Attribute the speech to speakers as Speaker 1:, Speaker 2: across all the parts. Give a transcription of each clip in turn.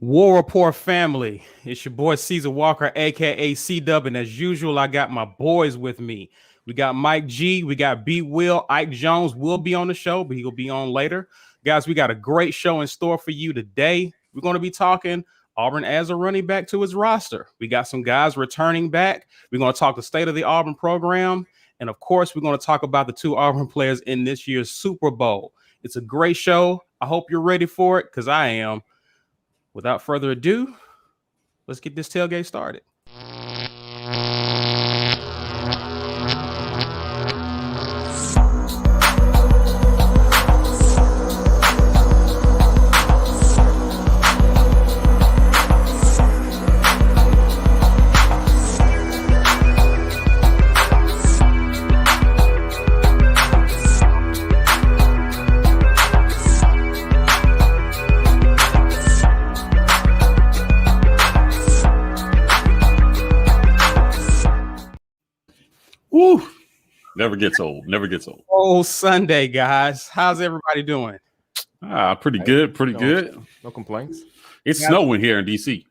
Speaker 1: War Rapport family, it's your boy Caesar Walker, aka C-Dub, and as usual, I got my boys with me. We got Mike G, we got B Will, Ike Jones will be on the show, but he'll be on later. Guys, we got a great show in store for you today. We're going to be talking Auburn as a running back to his roster. We got some guys returning back. We're going to talk the state of the Auburn program, and of course, we're going to talk about the two Auburn players in this year's Super Bowl. It's a great show. I hope you're ready for it, because I am. Without further ado, let's get this tailgate started.
Speaker 2: Woo! Never gets old. Never gets old.
Speaker 1: Oh, Sunday, guys. How's everybody doing?
Speaker 2: Pretty good. Pretty good.
Speaker 3: No complaints.
Speaker 2: It's snowing here in DC.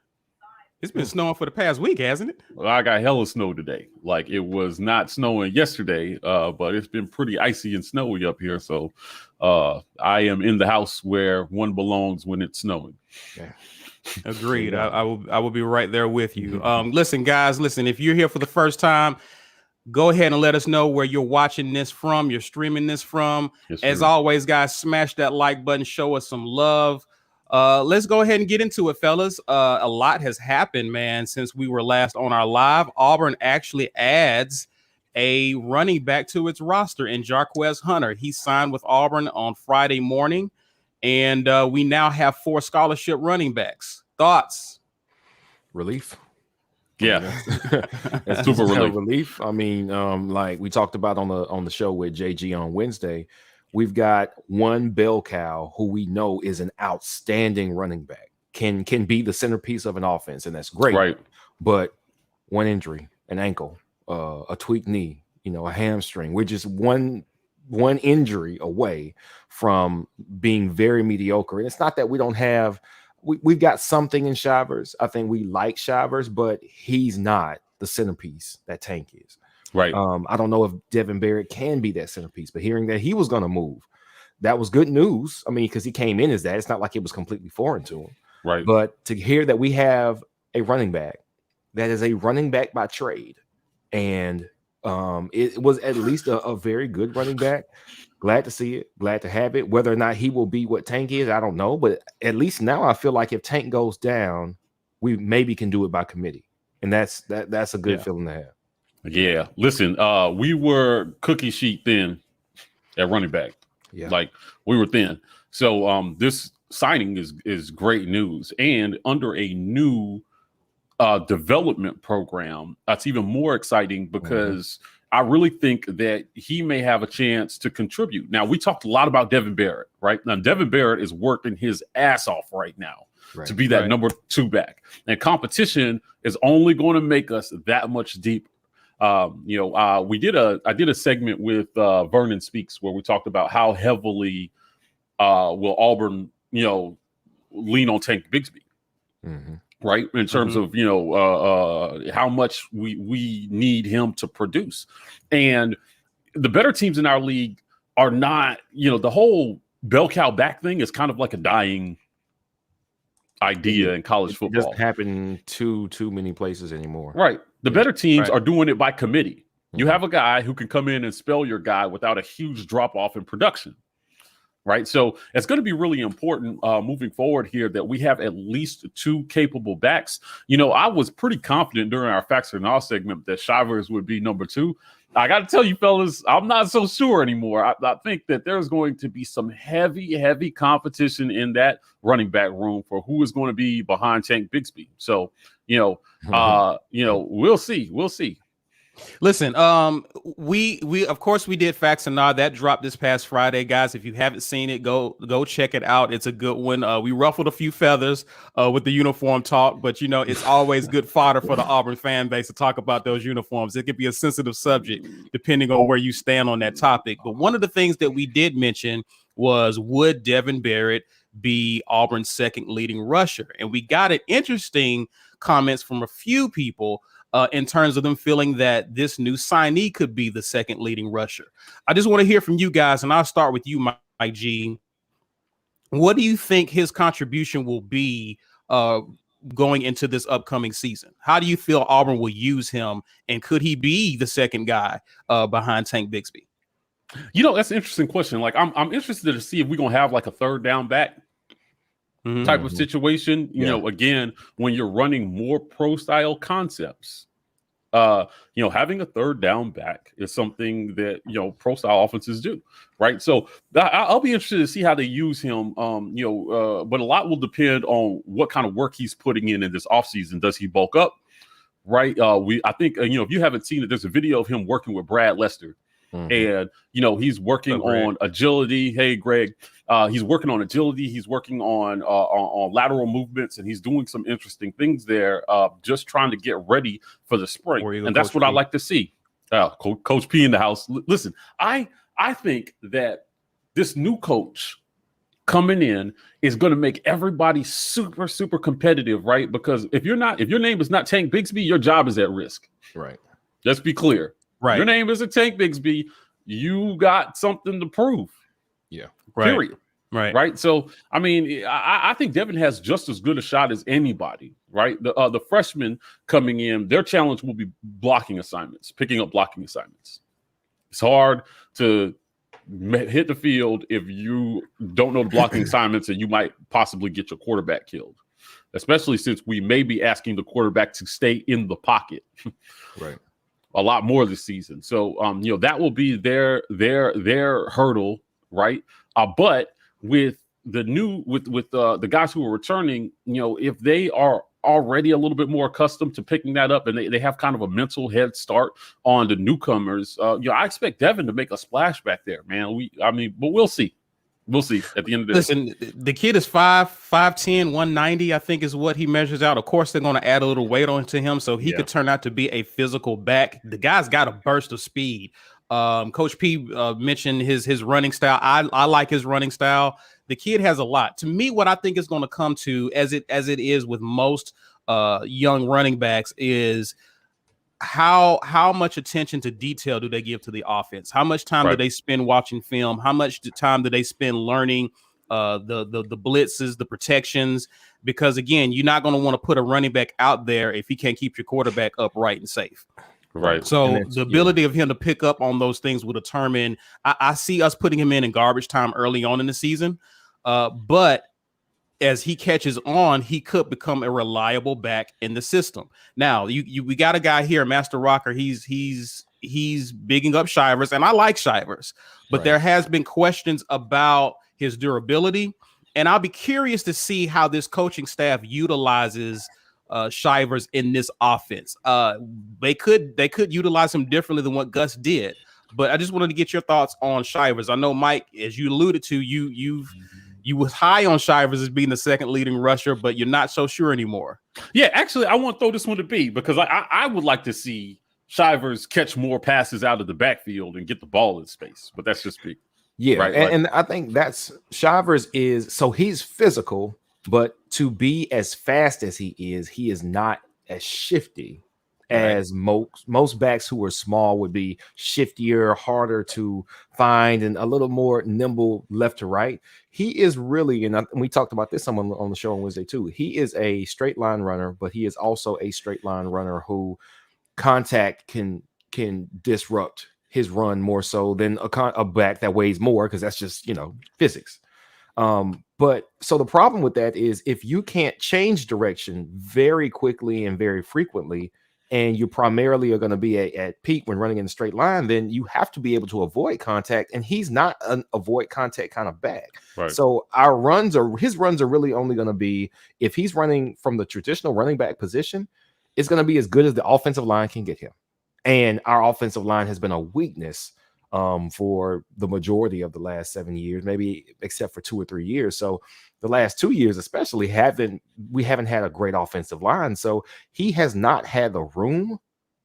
Speaker 1: It's been snowing for the past week, hasn't it?
Speaker 2: Well, I got hella snow today. Like, it was not snowing yesterday, but it's been pretty icy and snowy up here. So I am in the house where one belongs when it's snowing.
Speaker 3: Yeah.
Speaker 1: Agreed. I will be right there with you. Listen, guys, if you're here for the first time, go ahead and let us know where you're watching this from, you're streaming this from.
Speaker 2: Yes,
Speaker 1: As
Speaker 2: sir.
Speaker 1: always, guys, smash that like button, show us some love. Let's go ahead and get into it, fellas. A lot has happened, man, since we were last on our live. Auburn actually adds a running back to its roster in Jarquez Hunter. He signed with Auburn on Friday morning, and we now have 4 scholarship running backs. Thoughts?
Speaker 3: Relief.
Speaker 2: Yeah.
Speaker 3: It's
Speaker 2: Super
Speaker 3: relief. I mean, like we talked about on the show with JG on Wednesday, we've got one bell cow who we know is an outstanding running back, can be the centerpiece of an offense, and that's great.
Speaker 2: Right.
Speaker 3: But one injury, an ankle, a tweaked knee, a hamstring. We're just one injury away from being very mediocre. And it's not that we don't have. We've got something in Shivers. I think we like Shivers, but he's not the centerpiece that Tank is.
Speaker 2: Right.
Speaker 3: I don't know if Devin Barrett can be that centerpiece, but hearing that he was going to move, that was good news. I mean, because he came in as that. It's not like it was completely foreign to him.
Speaker 2: Right.
Speaker 3: But to hear that we have a running back that is a running back by trade, and it was at least a very good running back. Glad to see it. Glad to have it. Whether or not he will be what Tank is, I don't know. But at least now I feel like if Tank goes down, we maybe can do it by committee. And that's a good feeling to have.
Speaker 2: Yeah. Listen, we were cookie sheet thin at running back.
Speaker 3: Yeah.
Speaker 2: Like, we were thin. So this signing is great news. And under a new development program, that's even more exciting because I really think that he may have a chance to contribute. Now, we talked a lot about Devin Barrett, right? Now, Devin Barrett is working his ass off right now to be that number 2 back. And competition is only going to make us that much deeper. I did a segment with Vernon Speaks where we talked about how heavily will Auburn, lean on Tank Bigsby. Mm-hmm. Right, in terms of how much we need him to produce, and the better teams in our league are not. The whole bell cow back thing is kind of like a dying idea in college football.
Speaker 3: It doesn't happen too many places anymore.
Speaker 2: Right, the better teams are doing it by committee. You have a guy who can come in and spell your guy without a huge drop off in production. Right. So it's going to be really important moving forward here that we have at least 2 capable backs. I was pretty confident during our Facts or Now segment that Shivers would be number 2. I got to tell you, fellas, I'm not so sure anymore. I think that there's going to be some heavy competition in that running back room for who is going to be behind Tank Bigsby. So, we'll see. We'll see.
Speaker 1: Listen, we of course we did Facts and Nod that dropped this past Friday, guys. If you haven't seen it, go check it out. It's a good one. We ruffled a few feathers with the uniform talk, but it's always good fodder for the Auburn fan base to talk about those uniforms. It could be a sensitive subject depending on where you stand on that topic. But one of the things that we did mention was, would Devin Barrett be Auburn's second leading rusher. And we got interesting comments from a few people in terms of them feeling that this new signee could be the second leading rusher. I just want to hear from you guys, and I'll start with you, Mike G. What do you think his contribution will be going into this upcoming season? How do you feel Auburn will use him, and could he be the second guy behind Tank Bigsby?
Speaker 2: That's an interesting question. Like, I'm interested to see if we're gonna have like a third down back type of situation. You know, again, when you're running more pro style concepts, having a third down back is something that pro style offenses do, right? So I'll be interested to see how they use him. But a lot will depend on what kind of work he's putting in this offseason. Does he bulk up? Right. I think if you haven't seen it, there's a video of him working with Brad Lester. And he's working on agility. Hey, Greg, he's working on agility. He's working on lateral movements, and he's doing some interesting things there. Just trying to get ready for the spring, and that's what I like to see. Coach P in the house. Listen, I think that this new coach coming in is going to make everybody super, super competitive, right? Because if your name is not Tank Bigsby, your job is at risk.
Speaker 3: Right.
Speaker 2: Let's be clear.
Speaker 1: Right.
Speaker 2: Your name isn't Tank Bigsby. You got something to prove.
Speaker 3: Yeah.
Speaker 2: Period.
Speaker 1: Right.
Speaker 2: So, I mean, I think Devin has just as good a shot as anybody, right? The freshmen coming in, their challenge will be blocking assignments, picking up blocking assignments. It's hard to hit the field if you don't know the blocking assignments, and you might possibly get your quarterback killed, especially since we may be asking the quarterback to stay in the pocket.
Speaker 3: Right.
Speaker 2: A lot more this season. So, that will be their hurdle, right? But with the guys who are returning, if they are already a little bit more accustomed to picking that up, and they have kind of a mental head start on the newcomers, I expect Devin to make a splash back there, man. But we'll see. We'll see at the end of the day.
Speaker 1: Listen, the kid is 5'10", 190, I think is what he measures out. Of course, they're going to add a little weight onto him, so he could turn out to be a physical back. The guy's got a burst of speed. Coach P mentioned his running style. I like his running style. The kid has a lot. To me, what I think is going to come to, as it is with most young running backs, is how much attention to detail do they give to the offense? How much time do they spend watching film? How much time do they spend learning the blitzes, the protections? Because again, you're not going to want to put a running back out there if he can't keep your quarterback upright and safe.
Speaker 2: Right.
Speaker 1: So the ability of him to pick up on those things will determine. I see us putting him in garbage time early on in the season, but as he catches on, he could become a reliable back in the system. Now, we got a guy here, Master Rocker. He's bigging up Shivers, and I like Shivers, but there has been questions about his durability, and I'll be curious to see how this coaching staff utilizes Shivers in this offense. They could utilize him differently than what Gus did, but I just wanted to get your thoughts on Shivers. I know, Mike, as you alluded to, you was high on Shivers as being the second leading rusher, but you're not so sure anymore.
Speaker 2: Yeah, actually, I want to throw this one to B, because I would like to see Shivers catch more passes out of the backfield and get the ball in space, but that's just me.
Speaker 3: Yeah,
Speaker 2: right?
Speaker 3: And I think that's Shivers he's physical, but to be as fast as he is not as shifty as most backs who are small would be. Shiftier, harder to find, and a little more nimble left to right. He is really, and we talked about this on the show on Wednesday too. He is a straight line runner, but he is also a straight line runner who contact can disrupt his run more so than a back that weighs more, because that's just physics. But so the problem with that is, if you can't change direction very quickly and very frequently, and you primarily are going to be at peak when running in a straight line, then you have to be able to avoid contact, and he's not an avoid contact kind of back.
Speaker 2: Right.
Speaker 3: So his runs are really only going to be, if he's running from the traditional running back position, it's going to be as good as the offensive line can get him. And our offensive line has been a weakness for the majority of the last 7 years, maybe except for 2 or 3 years. So the last 2 years, especially, we haven't had a great offensive line. So he has not had the room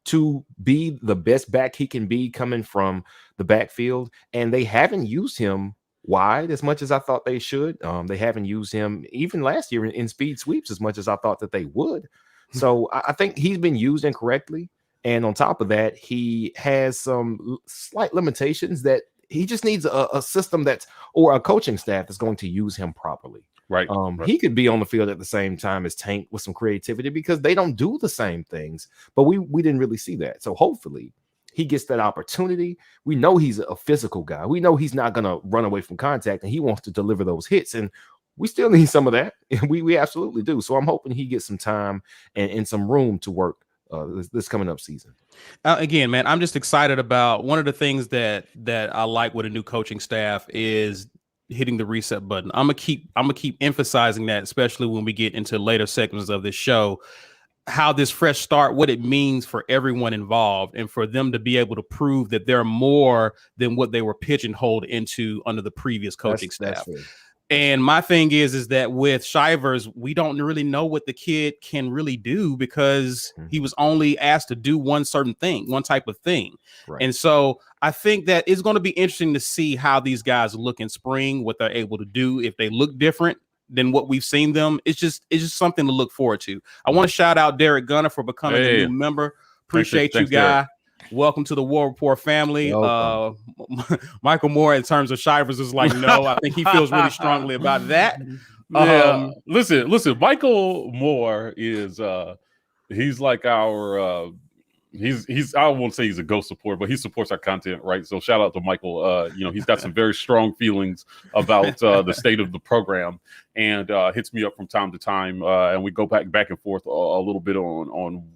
Speaker 3: to be the best back he can be coming from the backfield. And they haven't used him wide as much as I thought they should. They haven't used him even last year in speed sweeps as much as I thought that they would. So I think he's been used incorrectly. And on top of that, he has some slight limitations that he just needs a system or a coaching staff that's going to use him properly.
Speaker 2: Right.
Speaker 3: He could be on the field at the same time as Tank with some creativity because they don't do the same things. But we didn't really see that. So hopefully he gets that opportunity. We know he's a physical guy. We know he's not going to run away from contact, and he wants to deliver those hits. And we still need some of that. We absolutely do. So I'm hoping he gets some time and some room to work this coming up season.
Speaker 1: Again, man, I'm just excited about one of the things that I like with a new coaching staff is hitting the reset button. I'm gonna keep emphasizing that, especially when we get into later segments of this show, how this fresh start, what it means for everyone involved, and for them to be able to prove that they're more than what they were pigeonholed into under the previous coaching staff. And my thing is that with Shivers, we don't really know what the kid can really do because he was only asked to do one certain thing, one type of thing. Right. And so I think that it's going to be interesting to see how these guys look in spring, what they're able to do, if they look different than what we've seen them. It's just something to look forward to. I want to shout out Derek Gunner for becoming a new member. Appreciate you, guy. Derek. Welcome to the War Rapport family. Michael Moore, in terms of Shivers, is like, no, I think he feels really strongly about that.
Speaker 2: Yeah. Listen, Michael Moore is he's like our he's I won't say he's a ghost supporter, but he supports our content, right? So shout out to Michael. He's got some very strong feelings about the state of the program, and hits me up from time to time, and we go back and forth a little bit on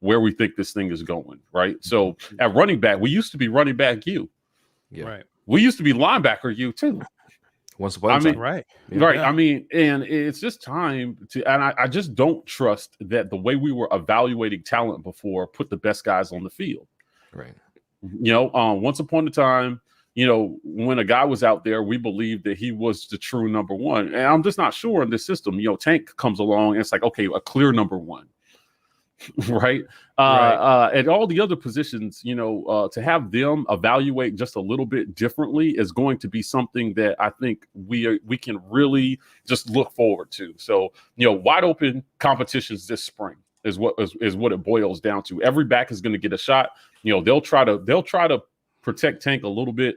Speaker 2: where we think this thing is going, right? So at running back, we used to be running back you.
Speaker 1: Yeah. Right.
Speaker 2: We used to be linebacker you too.
Speaker 3: Once upon a time.
Speaker 1: Right.
Speaker 2: Yeah. Right. I mean, and it's just time to, and I just don't trust that the way we were evaluating talent before put the best guys on the field.
Speaker 3: Right.
Speaker 2: Once upon a time, when a guy was out there, we believed that he was the true number one. And I'm just not sure in this system. Tank comes along and it's like, okay, a clear number one. Right. And all the other positions, to have them evaluate just a little bit differently is going to be something that I think we can really just look forward to. So, wide open competitions this spring is what it boils down to. Every back is going to get a shot. They'll try to protect Tank a little bit,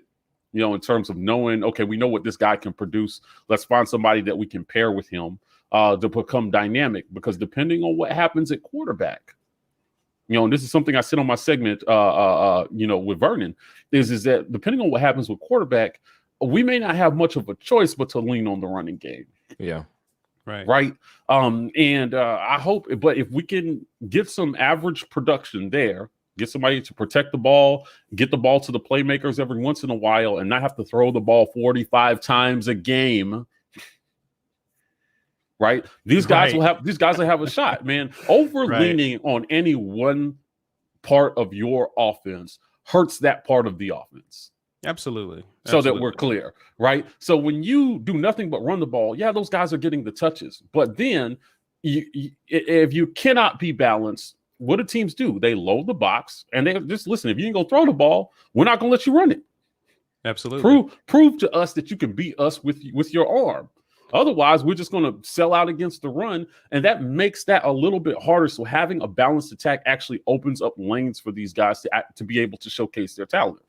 Speaker 2: in terms of knowing, okay, we know what this guy can produce. Let's find somebody that we can pair with him to become dynamic, because depending on what happens at quarterback, and this is something I said on my segment, with Vernon, is that depending on what happens with quarterback, we may not have much of a choice but to lean on the running game.
Speaker 3: Yeah.
Speaker 2: Right. And I hope, but if we can get some average production there, get somebody to protect the ball, get the ball to the playmakers every once in a while, and not have to throw the ball 45 times a game. Right. These guys will have a shot, man. Leaning on any one part of your offense hurts that part of the offense.
Speaker 1: Absolutely.
Speaker 2: So that we're clear, right? So when you do nothing but run the ball, yeah, those guys are getting the touches. But then if you cannot be balanced, what do teams do? They load the box and they just listen. If you ain't gonna throw the ball, we're not gonna let you run it.
Speaker 1: Absolutely.
Speaker 2: Prove to us that you can beat us with your arm. Otherwise, we're just going to sell out against the run, and that makes that a little bit harder. So having a balanced attack actually opens up lanes for these guys to be able to showcase their talent.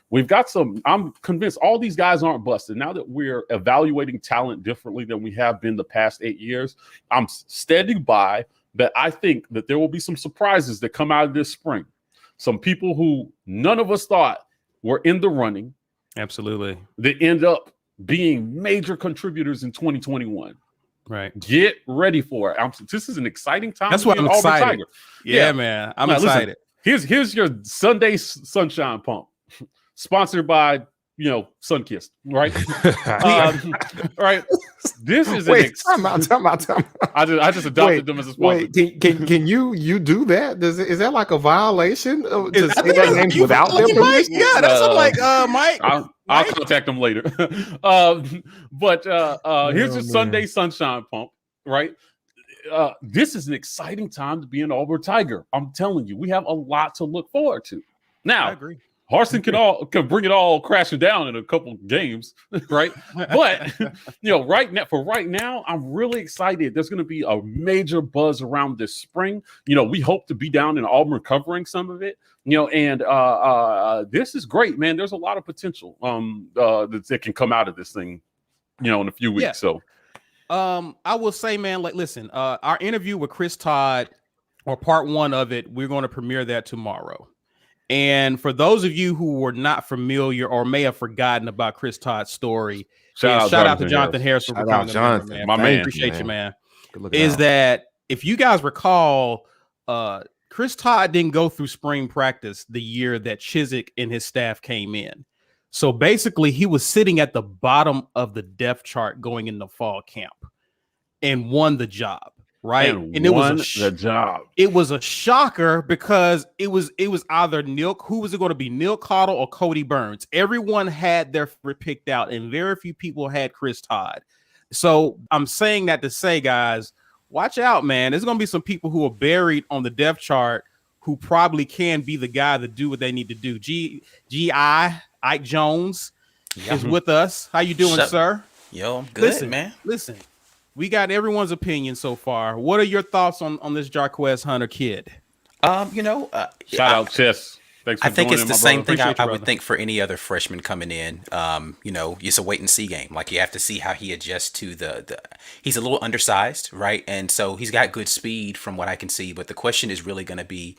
Speaker 2: We've got I'm convinced all these guys aren't busted. Now that we're evaluating talent differently than we have been the past 8 years, I'm standing by that I think that there will be some surprises that come out of this spring. Some people who none of us thought were in the running.
Speaker 1: Absolutely.
Speaker 2: That end up being major contributors in 2021.
Speaker 1: Right.
Speaker 2: Get ready for it. This is an exciting time.
Speaker 1: That's what I'm excited. Yeah, man. I'm excited.
Speaker 2: Listen, here's your Sunday sunshine pump. Sponsored by, Sunkist, right? Right. This is
Speaker 3: time out.
Speaker 2: I just adopted them as a sponsor.
Speaker 3: Wait, can you do that? Is that like a violation to say their names without their permission?
Speaker 1: Yeah, that's what I'm like, Mike.
Speaker 2: I'll contact them later. But here's your Sunday sunshine pump, right? This is an exciting time to be an Auburn Tiger. I'm telling you, we have a lot to look forward to. Now,
Speaker 1: I agree.
Speaker 2: Harsin could bring it all crashing down in a couple games, right? But right now, I'm really excited. There's going to be a major buzz around this spring. We hope to be down in Auburn covering some of it. And this is great, man. There's a lot of potential that can come out of this thing, in a few weeks.
Speaker 1: Yeah.
Speaker 2: So,
Speaker 1: I will say, man, listen, our interview with Chris Todd, or part 1 of it, we're going to premiere that tomorrow. And for those of you who were not familiar or may have forgotten about Chris Todd's story, shout out to Jonathan Harris for becoming a member, man.
Speaker 2: My man.
Speaker 1: Appreciate you, man. Is that if you guys recall, Chris Todd didn't go through spring practice the year that Chizik and his staff came in. So basically, he was sitting at the bottom of the depth chart going into fall camp and won the job. Right.
Speaker 2: And it was the job.
Speaker 1: It was a shocker because it was either who was it going to be, Neil Cottle or Cody Burns? Everyone had their picked out, and very few people had Chris Todd. So I'm saying that to say, guys, watch out, man. There's going to be some people who are buried on the depth chart who probably can be the guy to do what they need to do. Ike Jones is with us. How you doing, sir?
Speaker 4: Yo, I'm good, man.
Speaker 1: Listen. We got everyone's opinion so far. What are your thoughts on this Jarquez Hunter kid?
Speaker 2: Shout out Chess. Thanks for
Speaker 4: I think it's the same thing I would think for any other freshman coming in. It's a wait and see game. Like, you have to see how he adjusts to the he's a little undersized, right? And so he's got good speed from what I can see. But the question is really going to be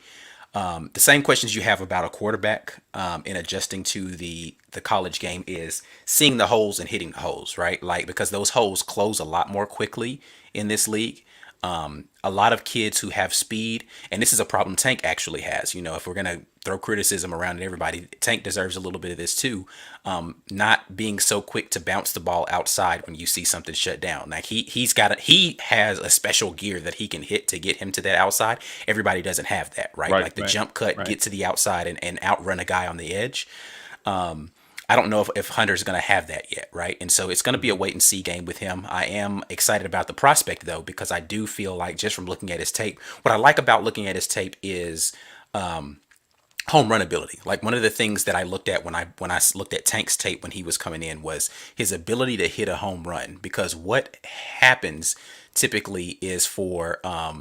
Speaker 4: the same questions you have about a quarterback in adjusting to the college game is seeing the holes and hitting the holes, right? Like, because those holes close a lot more quickly in this league. A lot of kids who have speed, and this is a problem Tank actually has. If we're going to throw criticism around at everybody, Tank deserves a little bit of this too. Not being so quick to bounce the ball outside when you see something shut down. Like, he has a special gear that he can hit to get him to that outside. Everybody doesn't have that, right? Like the jump cut, get to the outside and outrun a guy on the edge. I don't know if Hunter's going to have that yet, right? And so it's going to be a wait and see game with him. I am excited about the prospect, though, because I do feel like, just from looking at his tape, what I like about looking at his tape is home run ability. Like, one of the things that I looked at when I looked at Tank's tape when he was coming in was his ability to hit a home run. Because what happens typically is for a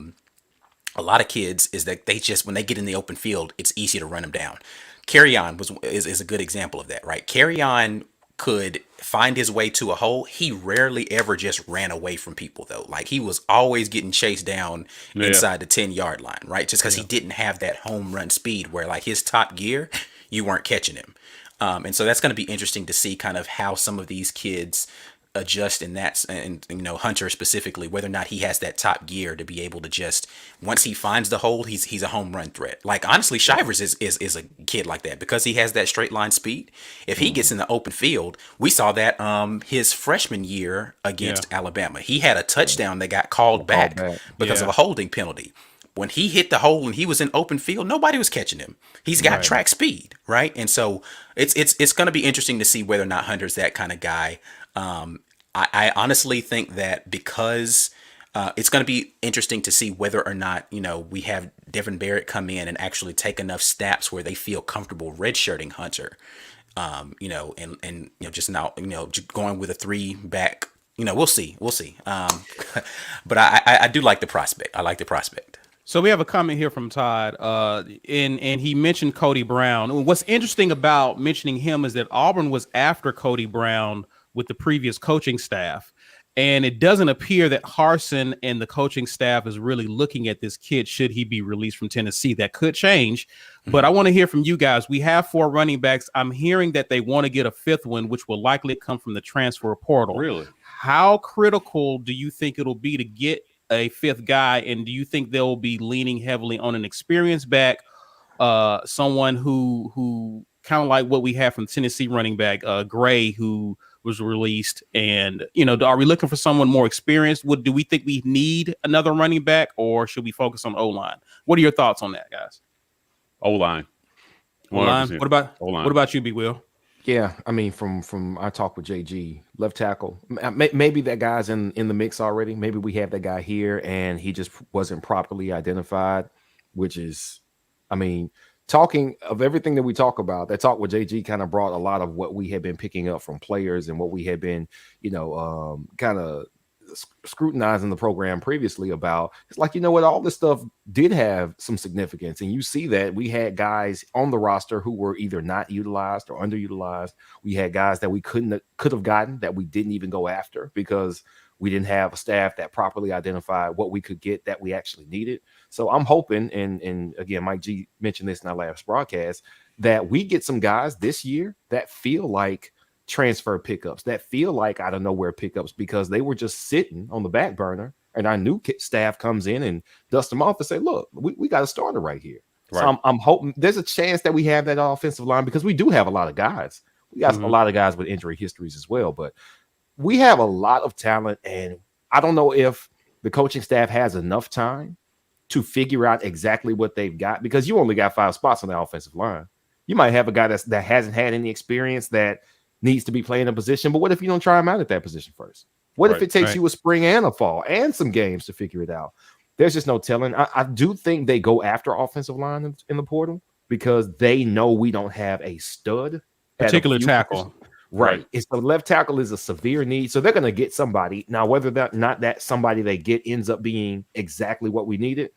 Speaker 4: lot of kids is that they just, when they get in the open field, it's easy to run them down. Carry-On is a good example of that, right? Carry-On could find his way to a hole. He rarely ever just ran away from people, though. Like, he was always getting chased down inside the 10-yard line, right? Just because he didn't have that home run speed where, like, his top gear, you weren't catching him. And so that's going to be interesting to see kind of how some of these kids adjust in that, and Hunter specifically, whether or not he has that top gear to be able to just, once he finds the hole, he's a home run threat. Like, honestly, Shivers is a kid like that because he has that straight line speed. If he gets in the open field, we saw that his freshman year against Alabama, he had a touchdown that got called back because of a holding penalty. When he hit the hole and he was in open field, nobody was catching him. He's got track speed, right? And so it's going to be interesting to see whether or not Hunter's that kind of guy. I honestly think that because it's going to be interesting to see whether or not, we have Devin Barrett come in and actually take enough snaps where they feel comfortable redshirting Hunter, and just now, going with a 3-back, we'll see. But I do like the prospect. I like the prospect.
Speaker 1: So we have a comment here from Todd, and he mentioned Cody Brown. What's interesting about mentioning him is that Auburn was after Cody Brown with the previous coaching staff. And it doesn't appear that Harsin and the coaching staff is really looking at this kid should he be released from Tennessee. That could change. But I want to hear from you guys. We have 4 running backs. I'm hearing that they want to get a 5th one, which will likely come from the transfer portal.
Speaker 2: Really?
Speaker 1: How critical do you think it'll be to get a 5th guy? And do you think they'll be leaning heavily on an experienced back, someone who kind of like what we have from Tennessee running back, Gray, who was released, and are we looking for someone more experienced? Do we think we need another running back, or should we focus on O-line? What are your thoughts on that, guys?
Speaker 2: O-line.
Speaker 1: O-line. What about you, B. Will?
Speaker 3: Yeah, I mean, from our talk with JG, left tackle, maybe that guy's in the mix already. Maybe we have that guy here and he just wasn't properly identified, which is, I mean, talking of everything that we talk about, that talk with JG kind of brought a lot of what we had been picking up from players and what we had been, kind of scrutinizing the program previously about. It's like, what, all this stuff did have some significance. And you see that we had guys on the roster who were either not utilized or underutilized. We had guys that we could have gotten that we didn't even go after because we didn't have a staff that properly identified what we could get that we actually needed. So I'm hoping, and again, Mike G mentioned this in our last broadcast, that we get some guys this year that feel like transfer pickups, that feel like out of nowhere pickups, because they were just sitting on the back burner, and our new staff comes in and dusts them off and say, look, we got a starter right here. Right. So I'm hoping there's a chance that we have that offensive line, because we do have a lot of guys. We got a lot of guys with injury histories as well, but we have a lot of talent, and I don't know if the coaching staff has enough time to figure out exactly what they've got, because you only got 5 spots on the offensive line. You might have a guy that hasn't had any experience that needs to be playing a position, but what if you don't try him out at that position first? What if it takes you a spring and a fall and some games to figure it out? There's just no telling. I do think they go after offensive line in the portal because they know we don't have a stud
Speaker 1: particular tackle.
Speaker 3: Right. It's the left tackle is a severe need. So they're going to get somebody. Now, whether that somebody they get ends up being exactly what we needed,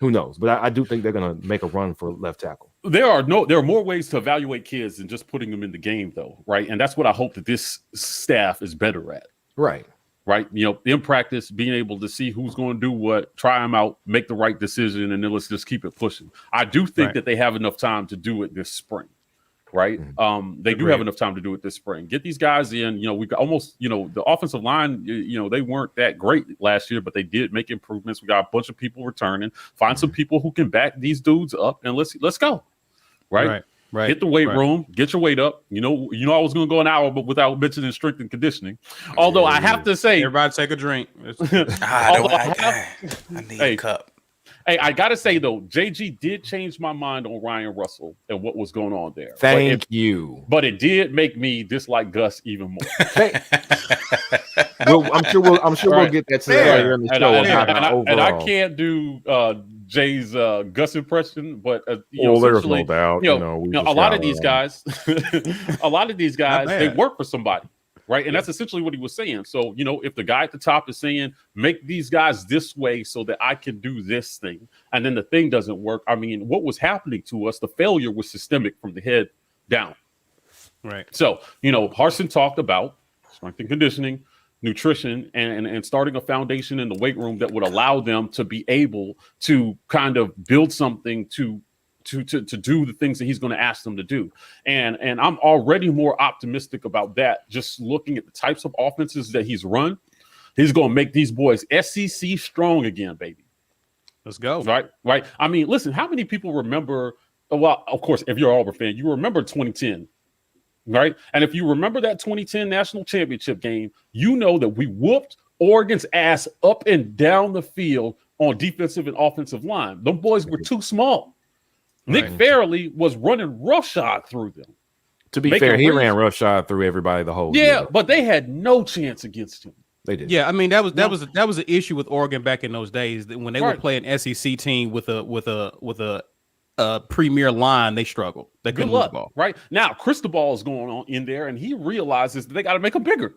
Speaker 3: who knows? But I do think they're going to make a run for left tackle.
Speaker 2: There are more ways to evaluate kids than just putting them in the game, though, right? And that's what I hope that this staff is better at.
Speaker 3: Right.
Speaker 2: In practice, being able to see who's going to do what, try them out, make the right decision, and then let's just keep it pushing. I do think that they have enough time to do it this spring. Right. They do have enough time to do it this spring. Get these guys in. We almost, the offensive line, they weren't that great last year, but they did make improvements. We got a bunch of people returning. Find some people who can back these dudes up, and let's go. Right. Hit the weight room, get your weight up. I was going to go an hour, but without mentioning strength and conditioning. Although I have to say,
Speaker 1: everybody take a drink.
Speaker 4: I need a cup.
Speaker 2: Hey, I got to say, though, JG did change my mind on Ryan Russell and what was going on there.
Speaker 3: Thank you.
Speaker 2: But it did make me dislike Gus even more.
Speaker 3: I'm sure we'll get that later in the show.
Speaker 2: And I can't do Jay's Gus impression, but
Speaker 3: there's no doubt.
Speaker 2: A lot of these guys, they work for somebody. Right. And that's essentially what he was saying. So, if the guy at the top is saying, make these guys this way so that I can do this thing, and then the thing doesn't work. I mean, what was happening to us, the failure was systemic from the head down.
Speaker 1: Right.
Speaker 2: So, Harsin talked about strength and conditioning, nutrition, and starting a foundation in the weight room that would allow them to be able to kind of build something to do the things that he's going to ask them to do. And I'm already more optimistic about that. Just looking at the types of offenses that he's run, he's going to make these boys SEC strong again, baby.
Speaker 1: Let's go.
Speaker 2: Right. I mean, listen, how many people remember, well, of course, if you're an Auburn fan, you remember 2010, right? And if you remember that 2010 national championship game, you know that we whooped Oregon's ass up and down the field on defensive and offensive line. Them boys were too small. Nick Fairley was running roughshod through them.
Speaker 3: To be fair, he ran roughshod through everybody the whole year.
Speaker 2: But they had no chance against him.
Speaker 3: They did.
Speaker 1: Yeah, I mean that was an issue with Oregon back in those days. When they would play an SEC team with a premier line, they struggled. They couldn't move the ball.
Speaker 2: Right now, Cristobal is going on in there, and he realizes that they got to make them bigger.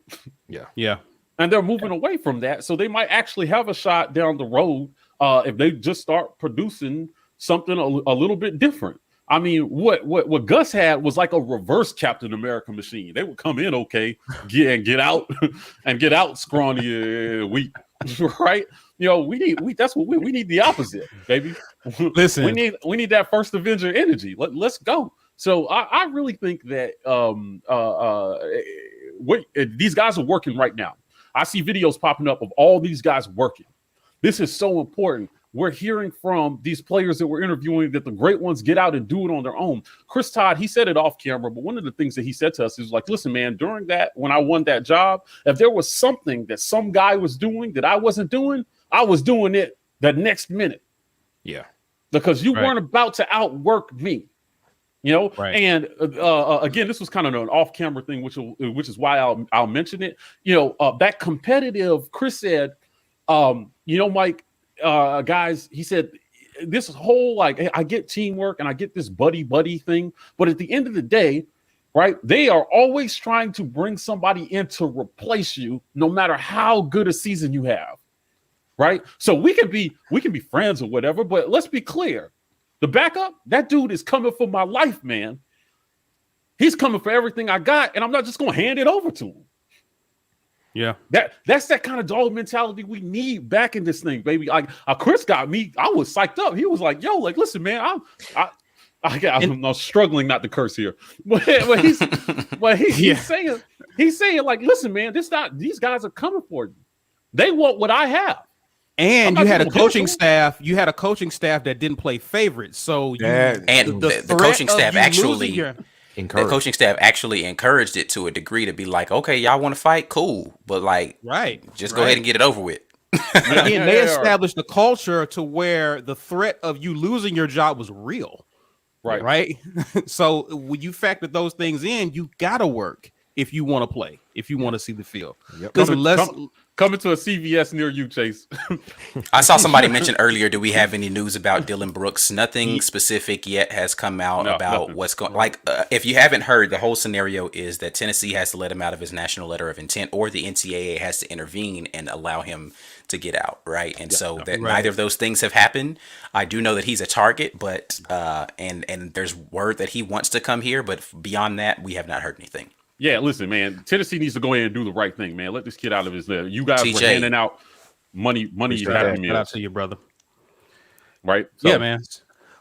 Speaker 1: Yeah.
Speaker 2: And they're moving away from that, so they might actually have a shot down the road if they just start producing something a little bit different. I mean, what Gus had was like a reverse Captain America machine. They would come in get out and get out scrawny weak, right? We need the opposite, baby.
Speaker 1: Listen,
Speaker 2: we need that first Avenger energy. Let's go. So I really think that these guys are working right now. I see videos popping up of all these guys working. This is so important. We're hearing from these players that we're interviewing that the great ones get out and do it on their own. Chris Todd, he said it off camera, but one of the things that he said to us is like, listen, man, during that, when I won that job, if there was something that some guy was doing that I wasn't doing, I was doing it the next minute.
Speaker 3: Yeah.
Speaker 2: Because you weren't about to outwork me. And again, this was kind of an off-camera thing, which is why I'll mention it. That competitive, Chris said, Mike, guys, he said, this whole like I get teamwork and I get this buddy thing, but at the end of the day, right? They are always trying to bring somebody in to replace you, no matter how good a season you have, right? So we can be friends or whatever, but let's be clear: the backup, that dude is coming for my life, man. He's coming for everything I got, and I'm not just going to hand it over to him.
Speaker 1: Yeah,
Speaker 2: that's that kind of dog mentality we need back in this thing, baby. Like Chris got me. I was psyched up. He was like, "Yo, like, listen, man, I'm struggling not to curse here, but he's saying like, listen, man, these guys are coming for you. They want what I have."
Speaker 1: And you had a coaching staff. You had a coaching staff that didn't play favorites. So
Speaker 4: the coaching staff actually. The coaching staff actually encouraged it to a degree to be like, okay, y'all want to fight? Cool. But like, just go ahead and get it over with.
Speaker 1: Again, they established a culture to where the threat of you losing your job was real. Right. So when you factor those things in, you got to work if you want to play, if you want to see the field. Because
Speaker 2: coming to a CVS near you, Chase.
Speaker 4: I saw somebody mention earlier, do we have any news about Dylan Brooks? Nothing specific yet has come out about nothing. What's going like. If you haven't heard, the whole scenario is that Tennessee has to let him out of his national letter of intent, or the NCAA has to intervene and allow him to get out. Right. And neither of those things have happened. I do know that he's a target, but and there's word that he wants to come here. But beyond that, we have not heard anything.
Speaker 2: Yeah, listen, man. Tennessee needs to go ahead and do the right thing, man. Let this kid out of his there. You guys were handing out money. You had
Speaker 1: shout out to you, brother.
Speaker 2: Right? So,
Speaker 1: yeah, man.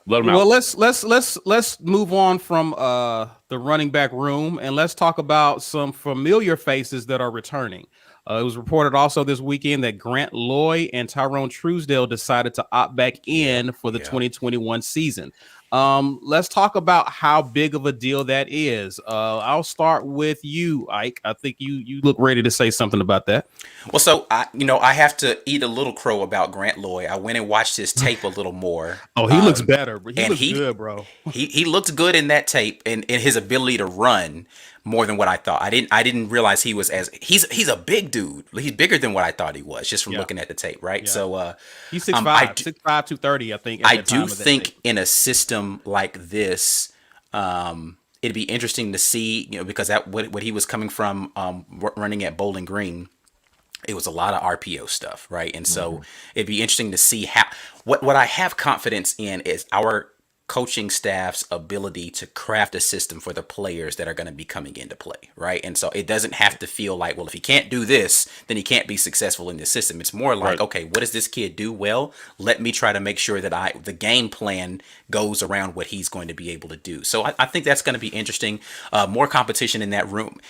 Speaker 2: Let him out.
Speaker 1: Well, let's move on from the running back room and let's talk about some familiar faces that are returning. It was reported also this weekend that Grant Loy and Tyrone Truesdale decided to opt back in for the 2021 season. Let's talk about how big of a deal that is. I'll start with you, Ike. I think you look ready to say something about that.
Speaker 4: Well, so I have to eat a little crow about Grant Loy. I went and watched his tape a little more.
Speaker 1: Oh, he looks better, but he looks good, bro.
Speaker 4: He looked good in that tape and his ability to run more than what I thought. I didn't realize he was he's a big dude. He's bigger than what I thought he was just from looking at the tape, right? Yeah. So
Speaker 1: he's 6'5", 230, I think.
Speaker 4: I do think in a system like this, it'd be interesting to see, because that what he was coming from running at Bowling Green, it was a lot of RPO stuff, right? And so it'd be interesting to see how what I have confidence in is our coaching staff's ability to craft a system for the players that are going to be coming into play, right? And so it doesn't have to feel like, well, if he can't do this, then he can't be successful in this system. It's more like, okay, what does this kid do well? Let me try to make sure that the game plan goes around what he's going to be able to do. So I think that's going to be interesting. More competition in that room.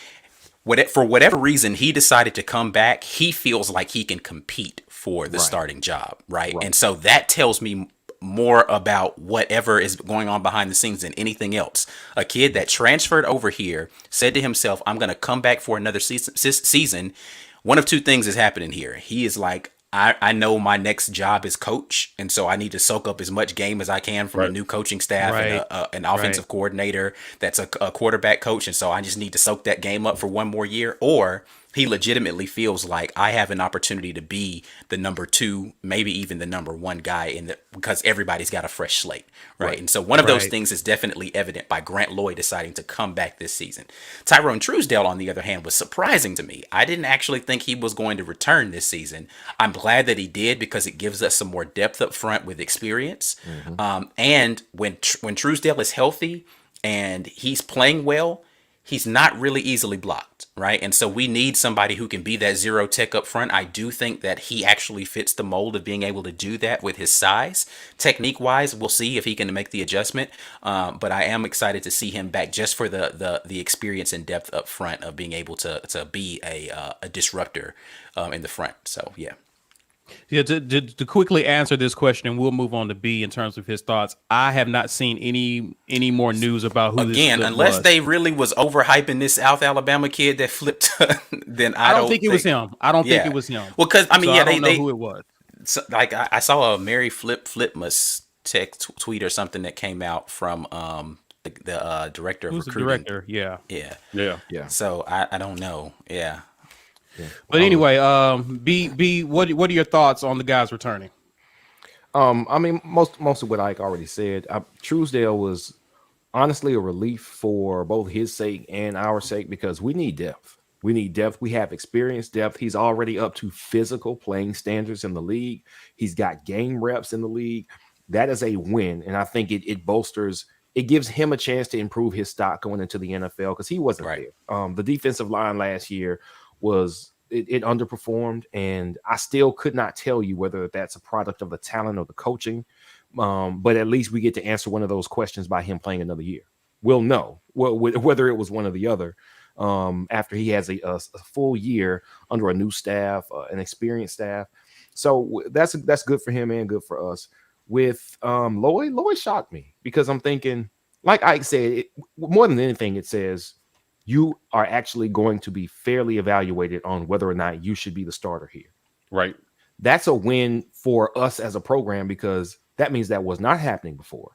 Speaker 4: For whatever reason, he decided to come back. He feels like he can compete for the starting job, right? And so that tells me more about whatever is going on behind the scenes than anything else. A kid that transferred over here said to himself, I'm going to come back for another season. One of two things is happening here. He is like, I know my next job is coach, and so I need to soak up as much game as I can from a new coaching staff and an offensive coordinator that's a quarterback coach, and so I just need to soak that game up for one more year. Or he legitimately feels like I have an opportunity to be the number 2, maybe even the number 1 guy because everybody's got a fresh slate, right? And so one of those things is definitely evident by Grant Loy deciding to come back this season. Tyrone Truesdale, on the other hand, was surprising to me. I didn't actually think he was going to return this season. I'm glad that he did because it gives us some more depth up front with experience. And when Truesdale is healthy and he's playing well, he's not really easily blocked, right? And so we need somebody who can be that zero tech up front. I do think that he actually fits the mold of being able to do that with his size. Technique-wise, we'll see if he can make the adjustment. But I am excited to see him back just for the experience and depth up front of being able to be a disruptor in the front. So, yeah.
Speaker 1: Yeah, to quickly answer this question, and we'll move on to B in terms of his thoughts. I have not seen any more news about who
Speaker 4: unless they really was overhyping this South Alabama kid that flipped. Then I don't think
Speaker 1: it was him. I don't think it was him.
Speaker 4: Well, because I mean,
Speaker 1: I don't know who it was.
Speaker 4: So, like I saw a Mary Flipmas text tweet or something that came out from the director of recruiting.
Speaker 1: The director,
Speaker 2: yeah.
Speaker 4: So I don't know. Yeah.
Speaker 1: But anyway, B, what are your thoughts on the guys returning?
Speaker 3: I mean, most of what Ike already said. Truesdale was honestly a relief for both his sake and our sake because we need depth. We need depth. We have experience depth. He's already up to physical playing standards in the league. He's got game reps in the league. That is a win, and I think it bolsters. It gives him a chance to improve his stock going into the NFL because he wasn't there. The defensive line last year was it underperformed, and I still could not tell you whether that's a product of the talent or the coaching. But at least we get to answer one of those questions by him playing another year. We'll know whether it was one or the other after he has a full year under a new staff, an experienced staff. So that's good for him and good for us. With Lloyd shocked me because I'm thinking, like Ike said, more than anything, it says you are actually going to be fairly evaluated on whether or not you should be the starter here.
Speaker 2: Right.
Speaker 3: That's a win for us as a program because that means that was not happening before.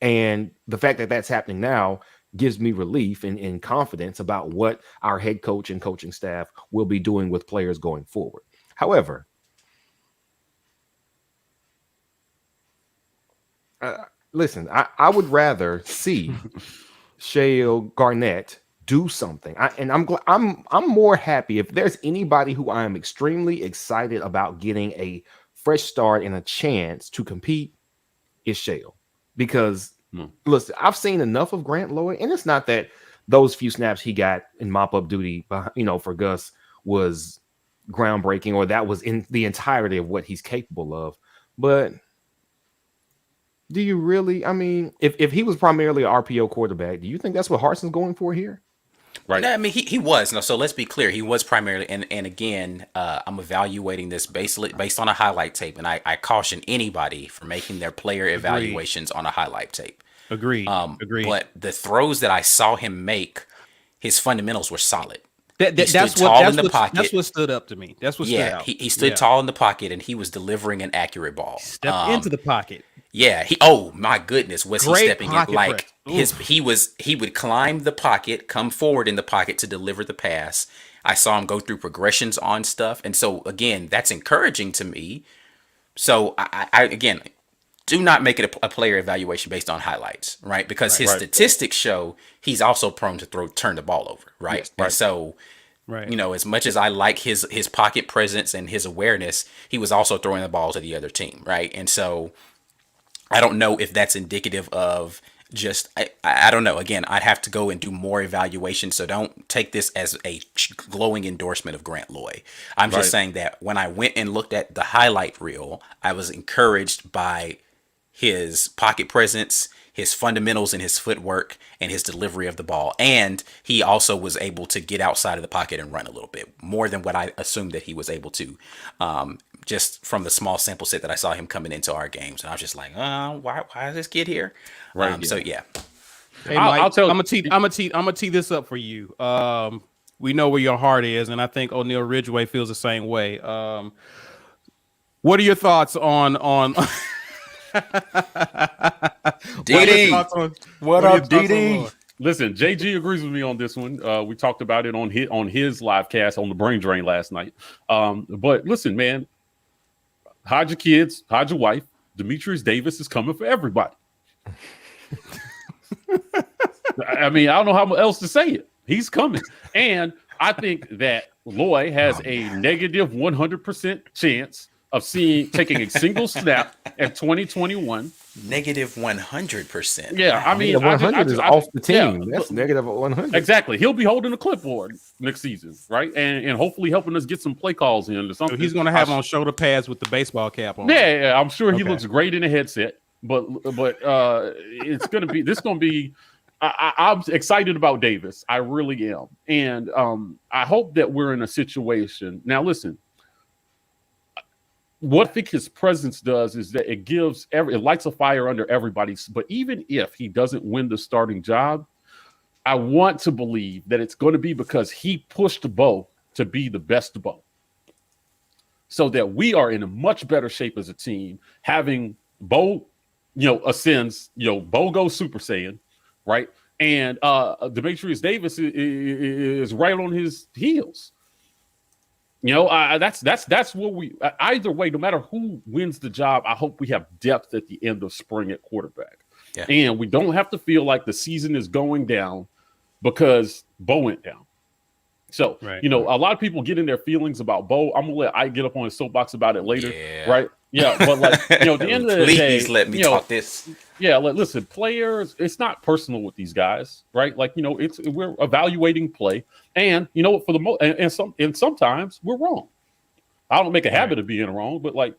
Speaker 3: And the fact that that's happening now gives me relief and confidence about what our head coach and coaching staff will be doing with players going forward. However, listen, I would rather see Shale Garnett do something. I'm more happy if there's anybody who I am extremely excited about getting a fresh start and a chance to compete is Shale. Because listen, I've seen enough of Grant Lloyd, and it's not that those few snaps he got in mop-up duty, for Gus was groundbreaking or that was in the entirety of what he's capable of. But do you really? I mean, if he was primarily an RPO quarterback, do you think that's what Harsin's going for here?
Speaker 4: Right. No, I mean, he was. No, so let's be clear. He was primarily, and again, I'm evaluating this based on a highlight tape, and I caution anybody for making their player evaluations on a highlight tape.
Speaker 1: Agreed.
Speaker 4: But the throws that I saw him make, his fundamentals were solid.
Speaker 1: That's what stood up to me. That's what stood out.
Speaker 4: He stood tall in the pocket, and he was delivering an accurate ball.
Speaker 1: Stepped into the pocket.
Speaker 4: Yeah, oh my goodness, was
Speaker 1: Great
Speaker 4: he stepping in like
Speaker 1: press.
Speaker 4: he would climb the pocket, come forward in the pocket to deliver the pass. I saw him go through progressions on stuff, and so again, that's encouraging to me. So I again, do not make it a player evaluation based on highlights, right? Because his statistics show he's also prone to turn the ball over, right?
Speaker 3: Yes,
Speaker 4: and so as much as I like his pocket presence and his awareness, he was also throwing the ball to the other team, right? And so I don't know if that's indicative of just, I don't know. Again, I'd have to go and do more evaluation. So don't take this as a glowing endorsement of Grant Lloyd. I'm just saying that when I went and looked at the highlight reel, I was encouraged by his pocket presence, his fundamentals and his footwork, and his delivery of the ball. And he also was able to get outside of the pocket and run a little bit more than what I assumed that he was able to. Just from the small sample set that I saw him coming into our games. And I was just like, why is this kid here? So yeah.
Speaker 1: Hey, Mike, I'll tell I'm gonna tee this up for you. We know where your heart is, and I think O'Neal Ridgeway feels the same way. What are your thoughts on
Speaker 2: DD? What up, DD? Listen, JG agrees with me on this one. We talked about it on his live cast on the Brain Drain last night. But listen, man, hide your kids, hide your wife. Demetrius Davis is coming for everybody. I mean, I don't know how else to say it. He's coming. And I think that Lloyd has a negative 100% chance of taking a single snap in 2021.
Speaker 4: Negative 100%.
Speaker 2: Yeah, I mean,
Speaker 3: 100 is off the team. Yeah, that's negative 100.
Speaker 2: Exactly. He'll be holding the clipboard next season, right? And hopefully helping us get some play calls in or something.
Speaker 1: So he's going to have on shoulder pads with the baseball cap on.
Speaker 2: Yeah, I'm sure he looks great in a headset. But it's going to be. This going to be. I'm excited about Davis. I really am, and I hope that we're in a situation now. Listen. What I think his presence does is that it lights a fire under everybody's. But even if he doesn't win the starting job, I want to believe that it's going to be because he pushed Bo to be the best Bo, so that we are in a much better shape as a team. Having Bo, ascends, Bo goes Super Saiyan, right? And Demetrius Davis is right on his heels. That's what we. Either way, no matter who wins the job, I hope we have depth at the end of spring at quarterback, and we don't have to feel like the season is going down because Bo went down. So, a lot of people get in their feelings about Bo. I'm gonna let Ike get up on his soapbox about it later, right? Yeah, but like, at the end of the day,
Speaker 4: please let me talk this.
Speaker 2: Yeah, listen, players, it's not personal with these guys, right? Like, we're evaluating play, and for the most, and sometimes we're wrong. I don't make a habit of being wrong, but like,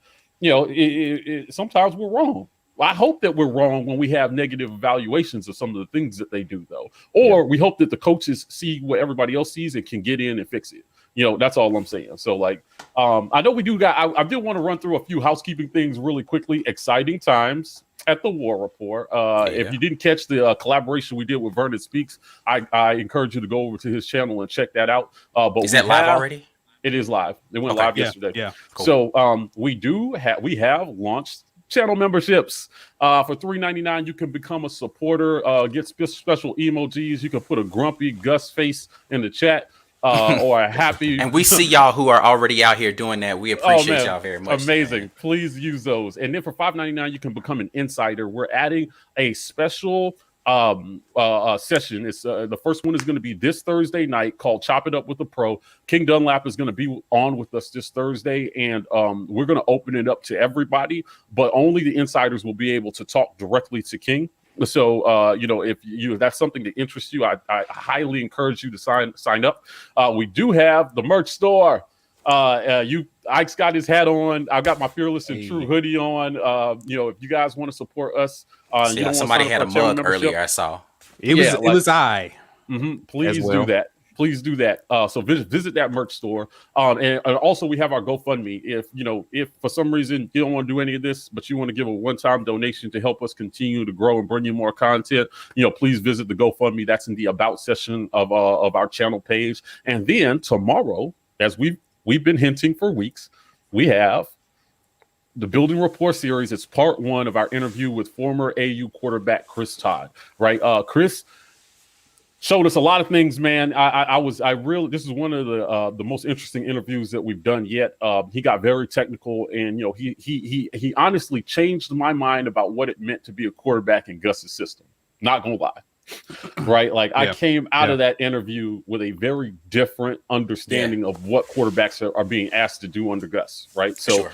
Speaker 2: sometimes we're wrong. I hope that we're wrong when we have negative evaluations of some of the things that they do, though. Or we hope that the coaches see what everybody else sees and can get in and fix it. That's all I'm saying. So, like, I know we do I did want to run through a few housekeeping things really quickly. Exciting times at the War Rapport. If you didn't catch the collaboration we did with Vernon Speaks, I encourage you to go over to his channel and check that out. But
Speaker 4: is that live already?
Speaker 2: It is live. It went live yesterday.
Speaker 1: Yeah.
Speaker 2: Cool. So we have launched channel memberships for $3.99. You can become a supporter, get special emojis. You can put a grumpy Gus face in the chat, or a happy.
Speaker 4: And we see y'all who are already out here doing that. We appreciate y'all very much.
Speaker 2: Amazing. Man. Please use those. And then for $5.99, you can become an insider. We're adding a special session. It's the first one is going to be this Thursday night, called Chop It Up with the Pro. King Dunlap is going to be on with us this Thursday, and we're going to open it up to everybody, but only the insiders will be able to talk directly to King. So if that's something that interests you, I highly encourage you to sign up. We do have the merch store. Ike's got his hat on. I got my Fearless and True hoodie on. If you guys want to support us,
Speaker 4: somebody had a mug earlier. I saw
Speaker 1: it was I.
Speaker 2: Please do that. Please do that. So visit that merch store. And also we have our GoFundMe. If for some reason you don't want to do any of this, but you want to give a one-time donation to help us continue to grow and bring you more content, please visit the GoFundMe. That's in the About section of our channel page. And then tomorrow, as we've been hinting for weeks, we have the Building Rapport series. It's part 1 of our interview with former AU quarterback Chris Todd. Right, Chris showed us a lot of things, man. This is one of the most interesting interviews that we've done yet. He got very technical, and he honestly changed my mind about what it meant to be a quarterback in Gus's system. Not gonna lie. Right, like I came out of that interview with a very different understanding of what quarterbacks are being asked to do under Gus. Right, so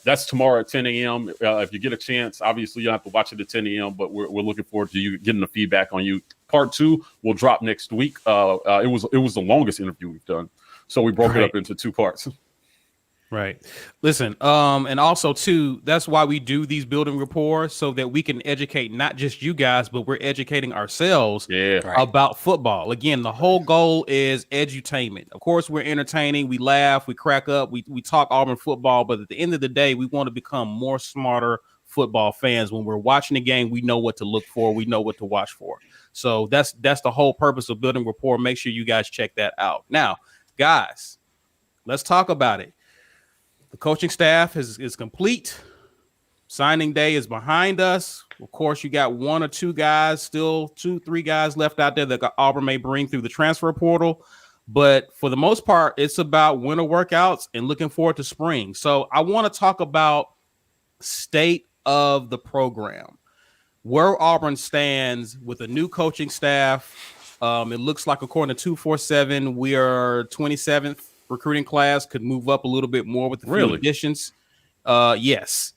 Speaker 2: that's tomorrow at 10 a.m. If you get a chance, obviously you have to watch it at 10 a.m. But we're looking forward to you getting the feedback on you. Part 2 will drop next week. It was the longest interview we've done, so we broke it up into 2 parts.
Speaker 1: Right. Listen, and also too, that's why we do these Building Rapport, so that we can educate not just you guys, but we're educating ourselves about football. Again, the whole goal is edutainment. Of course, we're entertaining, we laugh, we crack up, we talk Auburn football, but at the end of the day, we want to become more smarter football fans. When we're watching the game, we know what to look for, we know what to watch for. So that's the whole purpose of Building Rapport. Make sure you guys check that out. Now, guys, let's talk about it. The coaching staff is complete. Signing day is behind us. Of course, you got 1 or 2 guys, still 2-3 guys left out there that Auburn may bring through the transfer portal. But for the most part, it's about winter workouts and looking forward to spring. So I want to talk about state of the program, where Auburn stands with a new coaching staff. It looks like, according to 247, we are 27th. Recruiting class, could move up a little bit more with the few additions. Yes.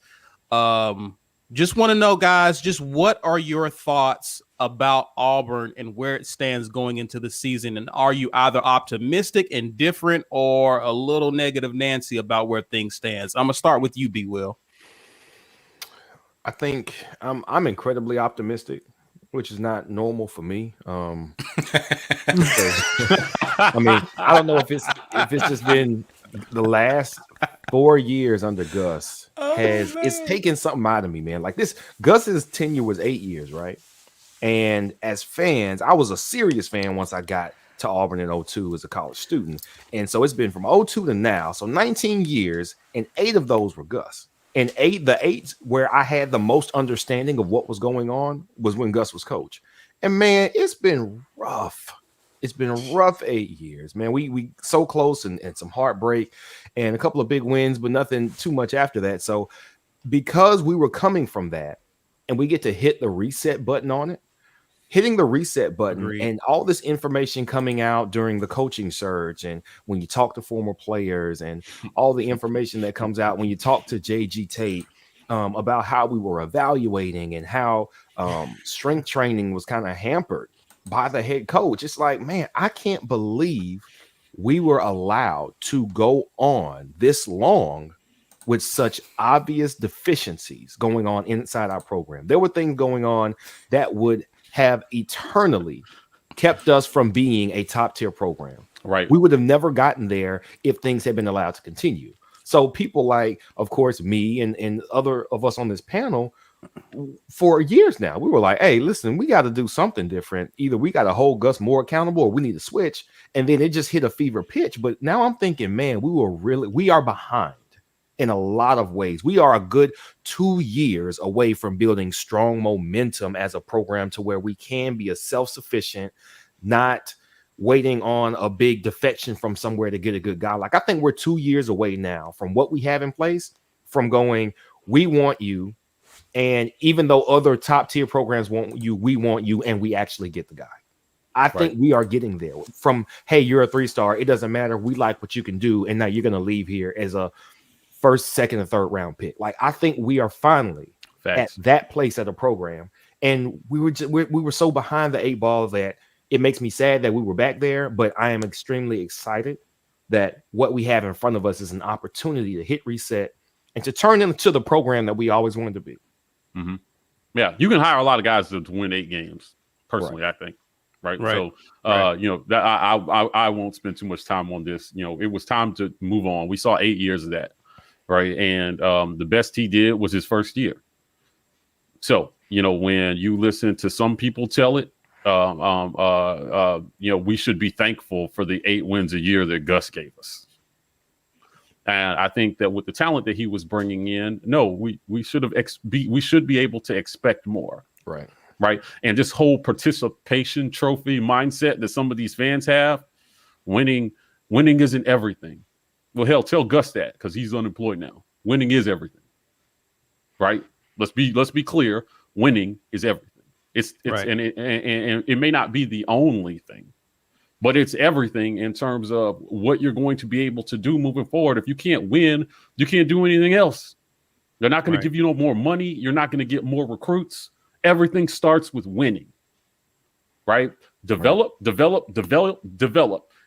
Speaker 1: Just want to know, guys, just what are your thoughts about Auburn and where it stands going into the season? And are you either optimistic and different, or a little negative Nancy about where things stands? I'm gonna start with you, B. Will.
Speaker 3: I think I'm incredibly optimistic, which is not normal for me. I mean, I don't know if it's just been the last 4 years under Gus it's taken something out of me, man. Like this, Gus's tenure was 8 years, right? And as fans, I was a serious fan once I got to Auburn in 2002 as a college student. And so it's been from 2002 to now. So 19 years, and 8 of those were Gus. And the eight where I had the most understanding of what was going on was when Gus was coach. And man, it's been rough. It's been a rough 8 years, man. We so close and some heartbreak and a couple of big wins, but nothing too much after that. So because we were coming from that and we get to hit the reset button on it, hitting the reset button
Speaker 1: Agreed.
Speaker 3: and all this information coming out during the coaching surge, and when you talk to former players and all the information that comes out when you talk to JG Tate about how we were evaluating and how strength training was kind of hampered by the head coach. It's like, man, I can't believe we were allowed to go on this long with such obvious deficiencies going on inside our program. There were things going on that would have eternally kept us from being a top tier program.
Speaker 2: Right.
Speaker 3: We would have never gotten there if things had been allowed to continue. So people like, of course, me and other of us on this panel for years now, we were like, hey, listen, we got to do something different. Either we got to hold Gus more accountable or we need to switch. And then it just hit a fever pitch. But now I'm thinking, man, we are behind in a lot of ways. We are a good 2 years away from building strong momentum as a program to where we can be a self-sufficient, not waiting on a big defection from somewhere to get a good guy. Like, I think we're 2 years away now from what we have in place from going, we want you. And even though other top tier programs want you, we want you, and we actually get the guy. I think we are getting there from, hey, you're a 3-star. It doesn't matter. We like what you can do. And now you're going to leave here as a first, second, and third round pick. Like, I think we are finally at that place at a program. And we were so behind the 8 ball that it makes me sad that we were back there, but I am extremely excited that what we have in front of us is an opportunity to hit reset and to turn into the program that we always wanted to be.
Speaker 2: Mm-hmm. Yeah, you can hire a lot of guys to win 8 games. Personally, I think. Right. So, you know, that I won't spend too much time on this. You know, it was time to move on. We saw 8 years of that. Right. And the best he did was his first year. So, you know, when you listen to some people tell it, you know, we should be thankful for the 8 wins a year that Gus gave us. And I think that with the talent that he was bringing in, no, we should have we should be able to expect more.
Speaker 3: Right.
Speaker 2: Right. And this whole participation trophy mindset that some of these fans have, winning isn't everything. Well, hell, tell Gus that, because he's unemployed now. Winning is everything. Right. Let's be clear. Winning is everything. It's right. and it may not be the only thing, but it's everything in terms of what you're going to be able to do moving forward. If you can't win, you can't do anything else. They're not going to give you no more money. You're not going to get more recruits. Everything starts with winning. Right? Develop,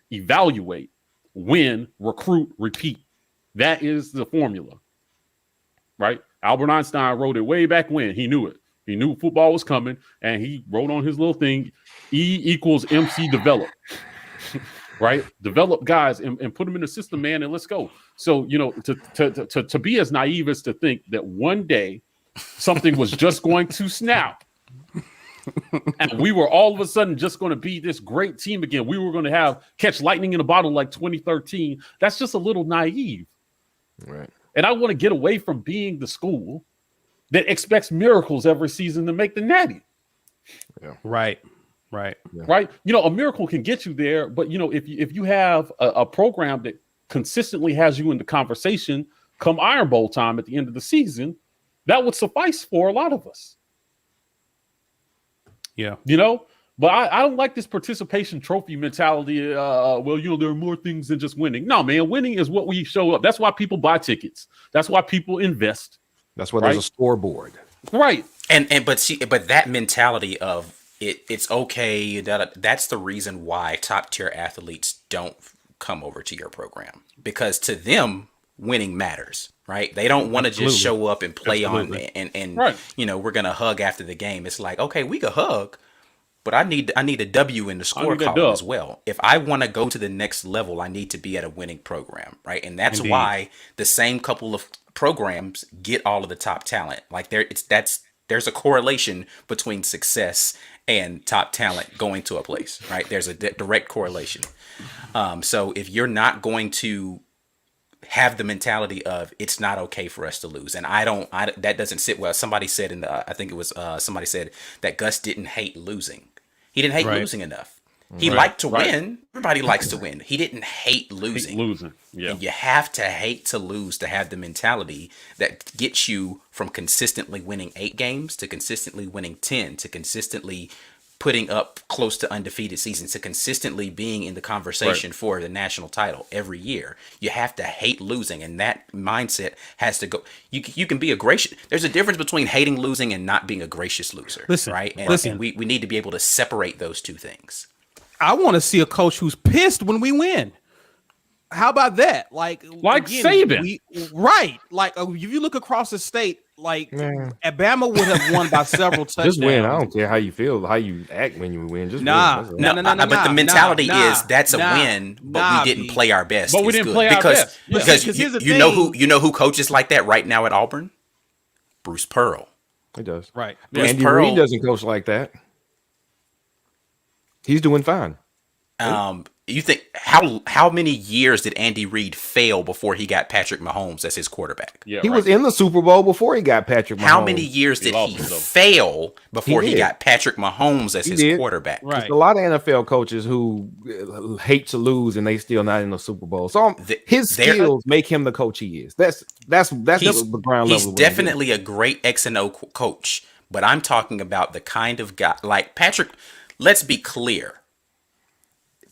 Speaker 2: evaluate, win, recruit, repeat. That is the formula. Right? Albert Einstein wrote it way back when. He knew it. He knew football was coming, and he wrote on his little thing, E equals MC develop. Right? Develop guys and put them in the system, man, and let's go. So, you know, to be as naive as to think that one day something was just going to snap and we were all of a sudden just going to be this great team again. We were going to catch lightning in a bottle like 2013. That's just a little naive.
Speaker 3: Right. And
Speaker 2: I want to get away from being the school that expects miracles every season to make the natty.
Speaker 1: Yeah. Right.
Speaker 2: Yeah. Right. You know, a miracle can get you there, but you know, if you have a program that consistently has you in the conversation come Iron Bowl time at the end of the season, that would suffice for a lot of us.
Speaker 1: Yeah.
Speaker 2: You know, but I don't like this participation trophy mentality. Well, you know, there are more things than just winning. No, man, winning is what we show up. That's why people buy tickets. That's why people invest.
Speaker 3: That's why there's a scoreboard.
Speaker 2: Right.
Speaker 4: But that mentality of it's okay. That's the reason why top tier athletes don't come over to your program, because to them, winning matters. Right. They don't want to just show up and play on and right. You know, we're going to hug after the game. It's like, okay, we could hug, but I need a W in the score column as well. If I want to go to the next level, I need to be at a winning program. Right. And that's why the same couple of programs get all of the top talent. Like there's a correlation between success and top talent going to a place. Right. There's a direct correlation. So if you're not going to have the mentality of it's not okay for us to lose, and that doesn't sit well. Somebody said somebody said that Gus didn't hate losing. He didn't hate losing enough. He liked to win. Everybody likes to win. He didn't hate losing.
Speaker 2: Yeah.
Speaker 4: And you have to hate to lose to have the mentality that gets you from consistently winning 8 games to consistently winning 10 to consistently putting up close to undefeated seasons to consistently being in the conversation for the national title every year. You have to hate losing, and that mindset has to go. You can be a gracious. There's a difference between hating losing and not being a gracious loser, right? And we need to be able to separate those two things.
Speaker 1: I want to see a coach who's pissed when we win. How about that? Like again,
Speaker 2: Saban.
Speaker 1: Right. Like if you look across the state, like Alabama would have won by several touchdowns.
Speaker 3: Just win. I don't care how you feel, how you act when you win. Just
Speaker 1: win.
Speaker 3: No.
Speaker 4: But the mentality is that's a win, but we didn't play our best.
Speaker 2: But we didn't play our best.
Speaker 4: Because you know who coaches like that right now at Auburn? Bruce Pearl.
Speaker 3: He does.
Speaker 1: Right.
Speaker 3: Andy Reid doesn't coach like that. He's doing fine.
Speaker 4: You think how many years did Andy Reid fail before he got Patrick Mahomes as his quarterback?
Speaker 3: Yeah, he was in the Super Bowl before he got Patrick Mahomes.
Speaker 4: How many years did he fail before he got Patrick Mahomes as his quarterback?
Speaker 3: Right. There's a lot of NFL coaches who hate to lose and they still not in the Super Bowl. So his skills make him the coach he is. That's the ground level.
Speaker 4: He's definitely a great X and O coach, but I'm talking about the kind of guy like Patrick. Let's be clear.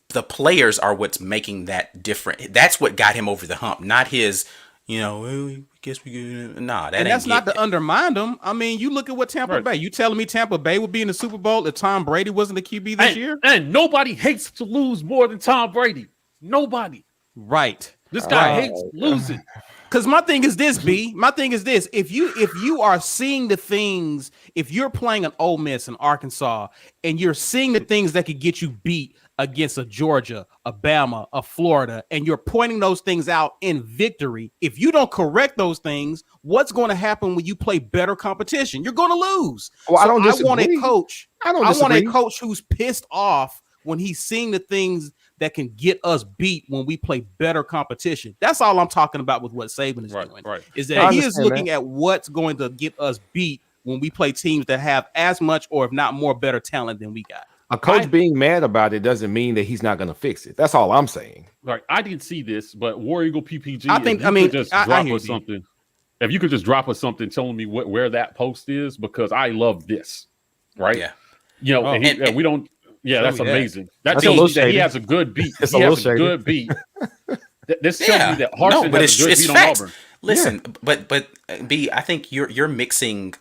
Speaker 4: The players are what's making that different. That's what got him over the hump, not his, I guess we could. Nah,
Speaker 1: that's not to undermine them. I mean, you look at what Tampa Bay. You telling me Tampa Bay would be in the Super Bowl if Tom Brady wasn't the QB this year?
Speaker 2: And nobody hates to lose more than Tom Brady. Nobody.
Speaker 1: Right.
Speaker 2: This guy hates losing.
Speaker 1: Because my thing is this, B. My thing is this: if you are seeing the things, if you're playing an Ole Miss in Arkansas, and you're seeing the things that could get you beat against a Georgia, a Bama, a Florida, and you're pointing those things out in victory, if you don't correct those things, what's going to happen when you play better competition? You're going to lose.
Speaker 3: Well, I don't disagree.
Speaker 1: I want a coach who's pissed off when he's seeing the things that can get us beat when we play better competition. That's all I'm talking about with what Saban is doing.
Speaker 2: Right.
Speaker 1: Is that he is looking at what's going to get us beat when we play teams that have as much or if not more better talent than we got.
Speaker 3: A coach being mad about it doesn't mean that he's not going to fix it. That's all I'm saying.
Speaker 2: Right. I didn't see this, but War Eagle PPG. Something. If you could just drop us something telling me where that post is, because I love this. Right.
Speaker 4: Yeah.
Speaker 2: We don't. Yeah, that's amazing. That tells me that he has a good beat. He has a good beat. This tells me that Harsin has a good beat on Auburn.
Speaker 4: Listen, but B, I think you're mixing.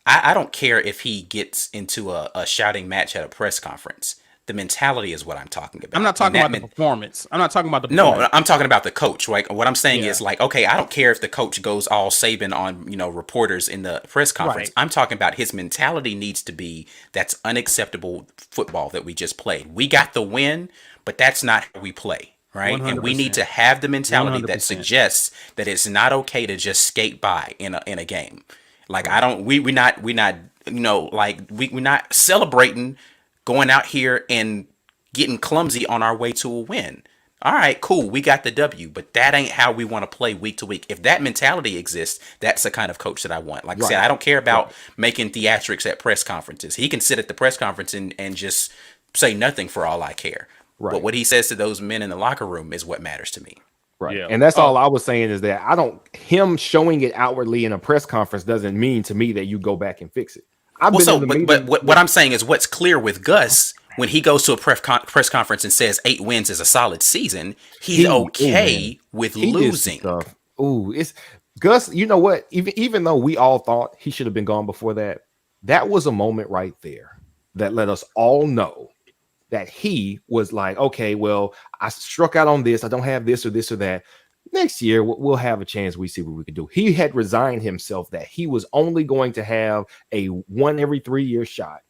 Speaker 4: I don't care if he gets into a shouting match at a press conference. The mentality is what I'm talking about.
Speaker 1: I'm not talking about the performance. I'm not talking about the
Speaker 4: performance. No, I'm talking about the coach. Like what I'm saying is like, okay, I don't care if the coach goes all Saban on, reporters in the press conference. Right. I'm talking about his mentality needs to be that's unacceptable football that we just played. We got the win, but that's not how we play. Right. 100%. And we need to have the mentality 100%. That suggests that it's not okay to just skate by in a game. Like we're not celebrating going out here and getting clumsy on our way to a win. All right, cool. We got the W, but that ain't how we want to play week to week. If that mentality exists, that's the kind of coach that I want. Like I said, I don't care about making theatrics at press conferences. He can sit at the press conference and just say nothing for all I care. Right. But what he says to those men in the locker room is what matters to me.
Speaker 3: Right. Yeah. And that's all I was saying is that him showing it outwardly in a press conference doesn't mean to me that you go back and fix it. But
Speaker 4: what I'm saying is what's clear with Gus when he goes to a press conference and says 8 wins is a solid season, he's okay with losing.
Speaker 3: It's Gus. You know what? Even though we all thought he should have been gone before that, that was a moment right there that let us all know that he was like, okay, well, I struck out on this. I don't have this or this or that. Next year, we'll have a chance. We see what we can do. He had resigned himself that he was only going to have a 1 every 3 year shot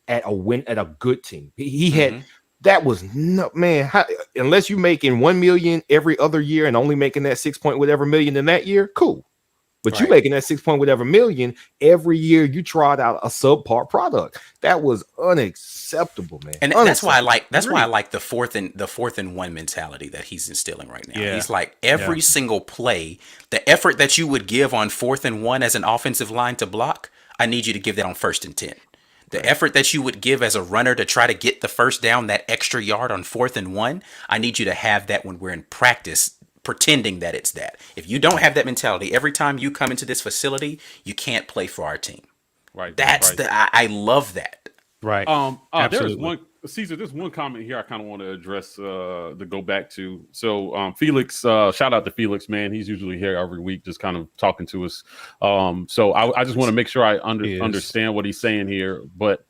Speaker 3: at a win at a good team. He had that was no man. Unless you making 1 million every other year and only making that 6 point whatever million in that year, cool. But you making that 6 point whatever million every year, you trot out a subpar product. That was unacceptable, man.
Speaker 4: And that's why I like the fourth and one mentality that he's instilling right now. Yeah. He's like every single play, the effort that you would give on 4th and 1 as an offensive line to block, I need you to give that on 1st and 10. The effort that you would give as a runner to try to get the first down, that extra yard on 4th and 1, I need you to have that when we're in practice, pretending that it's that. If you don't have that mentality, every time you come into this facility, you can't play for our team.
Speaker 2: Right.
Speaker 4: That's I love that.
Speaker 1: Right.
Speaker 2: There's one, Caesar, there's one comment here I kind of want to address to go back to. So Felix, shout out to Felix, man. He's usually here every week just kind of talking to us. So I just want to make sure I understand what he's saying here. But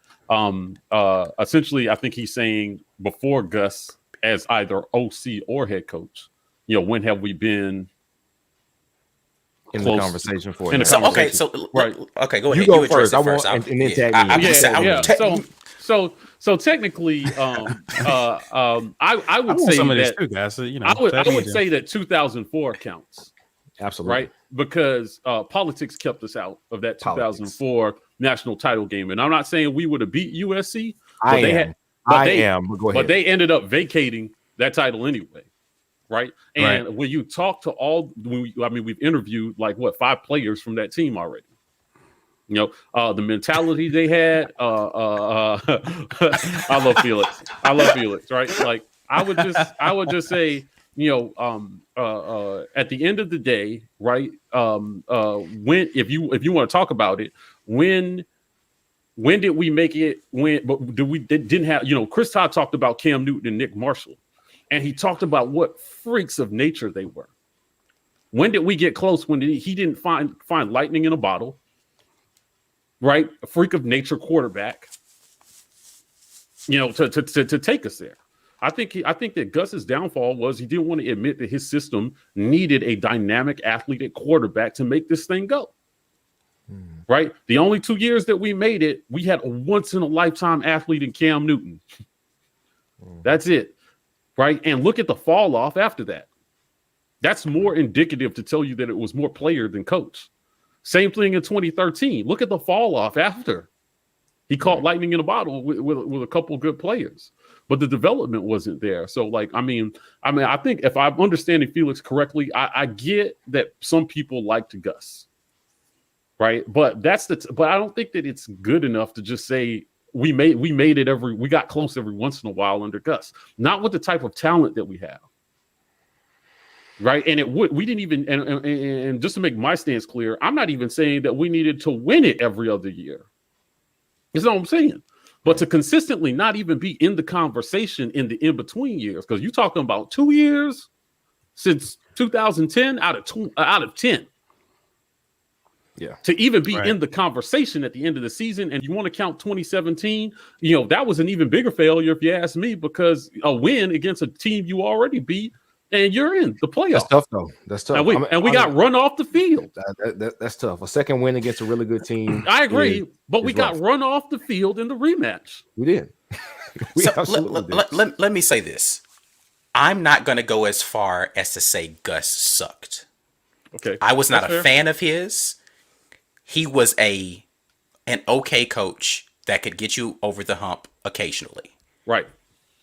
Speaker 2: essentially, I think he's saying before Gus as either OC or head coach, when have we been
Speaker 3: in the conversation for
Speaker 2: it?
Speaker 4: Okay, go ahead.
Speaker 3: You go first. I want and then tag me.
Speaker 2: So technically, I would say that too, guys. I would say that 2004 counts.
Speaker 3: Absolutely,
Speaker 2: right? Because politics kept us out of that 2004 national title game, and I'm not saying we would have beat USC. But But they ended up vacating that title anyway. Right. And when you talk to we've interviewed 5 players from that team already. The mentality they had. I love Felix. Right. Like I would just say, at the end of the day, right. When if you want to talk about it, when did we make it? Didn't have, Chris Todd talked about Cam Newton and Nick Marshall. And he talked about what freaks of nature they were. When did we get close? When he didn't find lightning in a bottle, right? A freak of nature quarterback, to take us there. I think that Gus's downfall was he didn't want to admit that his system needed a dynamic athlete at quarterback to make this thing go. Right? The only 2 years that we made it, we had a once in a lifetime athlete in Cam Newton. That's it. Right. And look at the fall off after that. That's more indicative to tell you that it was more player than coach. Same thing in 2013. Look at the fall off after he caught lightning in a bottle with a couple of good players, but the development wasn't there. So I think if I'm understanding Felix correctly, I get that some people like to Gus. Right. But but I don't think that it's good enough to just say, we made it we got close every once in a while under Gus, not with the type of talent that we have. Right. And we didn't even, and just to make my stance clear, I'm not even saying that we needed to win it every other year. That's what I'm saying. But to consistently not even be in the conversation in the in-between years, because you're talking about 2 years since 2010 out of 10. Yeah. To even be in the conversation at the end of the season, and you want to count 2017, that was an even bigger failure if you ask me, because a win against a team you already beat and you're in the playoffs.
Speaker 3: That's tough though. That's tough.
Speaker 2: And we got run off the field.
Speaker 3: That's tough. A second win against a really good team.
Speaker 2: I agree, but we got run off the field in the rematch.
Speaker 3: We did.
Speaker 4: Let me say this. I'm not going to go as far as to say Gus sucked.
Speaker 2: Okay.
Speaker 4: I was not a fan of his. He was an okay coach that could get you over the hump occasionally.
Speaker 2: Right.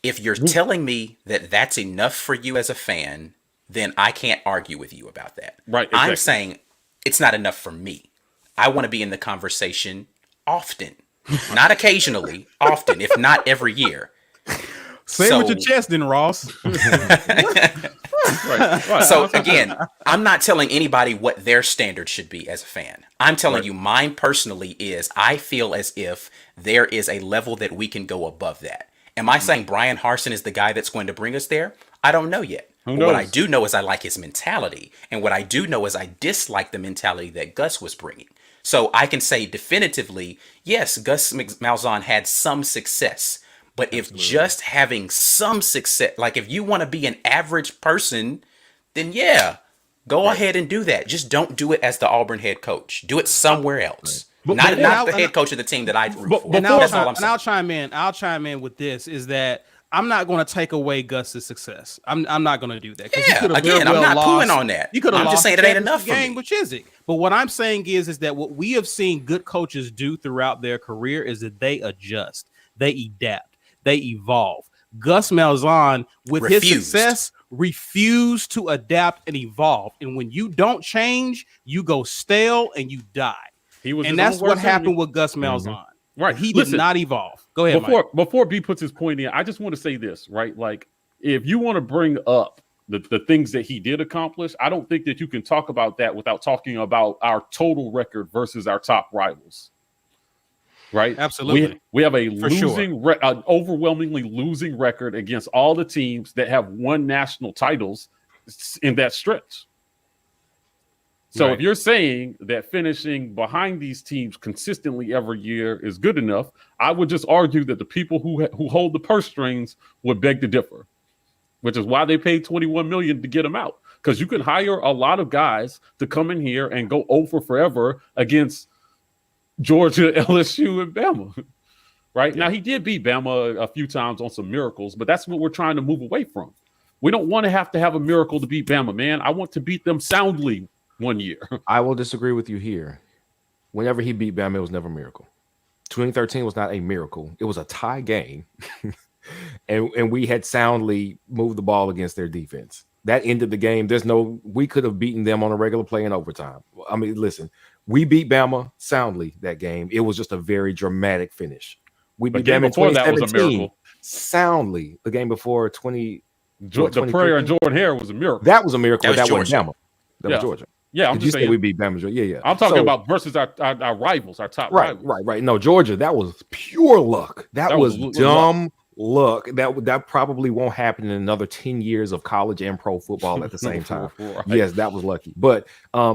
Speaker 4: If you're telling me that that's enough for you as a fan, then I can't argue with you about that.
Speaker 2: Right. Exactly.
Speaker 4: I'm saying it's not enough for me. I want to be in the conversation often, not occasionally, often, if not every year.
Speaker 1: Say with your chest then, Ross.
Speaker 4: Right. So again, I'm not telling anybody what their standard should be as a fan. I'm telling you mine personally is I feel as if there is a level that we can go above that. Am I saying Brian Harsin is the guy that's going to bring us there? I don't know yet. But what I do know is I like his mentality. And what I do know is I dislike the mentality that Gus was bringing. So I can say definitively, yes, Gus Malzahn had some success. But if just having some success, like if you want to be an average person, then yeah, go ahead and do that. Just don't do it as the Auburn head coach. Do it somewhere else. Not the head coach of the team that I root for.
Speaker 1: That's all I'm saying. I'll chime in with this is that I'm not going to take away Gus's success. I'm not going to do that.
Speaker 4: Yeah, again, I'm not pulling on that. I'm just saying it ain't enough for me.
Speaker 1: Which is it? But what I'm saying is that what we have seen good coaches do throughout their career is that they adjust, they adapt. They evolve. Gus Malzahn, with his success, refused to adapt and evolve. And when you don't change, you go stale and you die. And that's what happened with Gus Malzahn.
Speaker 2: Right.
Speaker 1: He did not evolve. Go ahead, Mike.
Speaker 2: Before B puts his point in, I just want to say this, right? Like, if you want to bring up the things that he did accomplish, I don't think that you can talk about that without talking about our total record versus our top rivals. Right?
Speaker 1: Absolutely.
Speaker 2: We have an overwhelmingly losing record against all the teams that have won national titles in that stretch. So if you're saying that finishing behind these teams consistently every year is good enough, I would just argue that the people who hold the purse strings would beg to differ, which is why they paid $21 million to get him out. Because you can hire a lot of guys to come in here and go over forever against Georgia, LSU, and Bama. Right? Yeah. Now, he did beat Bama a few times on some miracles, but that's what we're trying to move away from. We don't want to have a miracle to beat Bama, man. I want to beat them soundly one year.
Speaker 3: I will disagree with you here. Whenever he beat Bama, it was never a miracle. 2013 was not a miracle. It was a tie game. and we had soundly moved the ball against their defense. That ended the game. We could have beaten them on a regular play in overtime. I mean, listen, we beat Bama soundly that game. It was just a very dramatic finish. We beat Bama in 2017
Speaker 2: that was a miracle.
Speaker 3: Soundly. The game before the
Speaker 2: prayer and Jordan Hare was a miracle.
Speaker 3: That was a miracle. That wasn't Bama. That was Georgia.
Speaker 2: Yeah, I'm just saying
Speaker 3: we beat Bama. Yeah.
Speaker 2: I'm talking about versus our rivals, our top rivals.
Speaker 3: Right. No, Georgia, that was pure luck. That was dumb luck. That probably won't happen in another 10 years of college and pro football at the same time. Right. Yes, that was lucky. But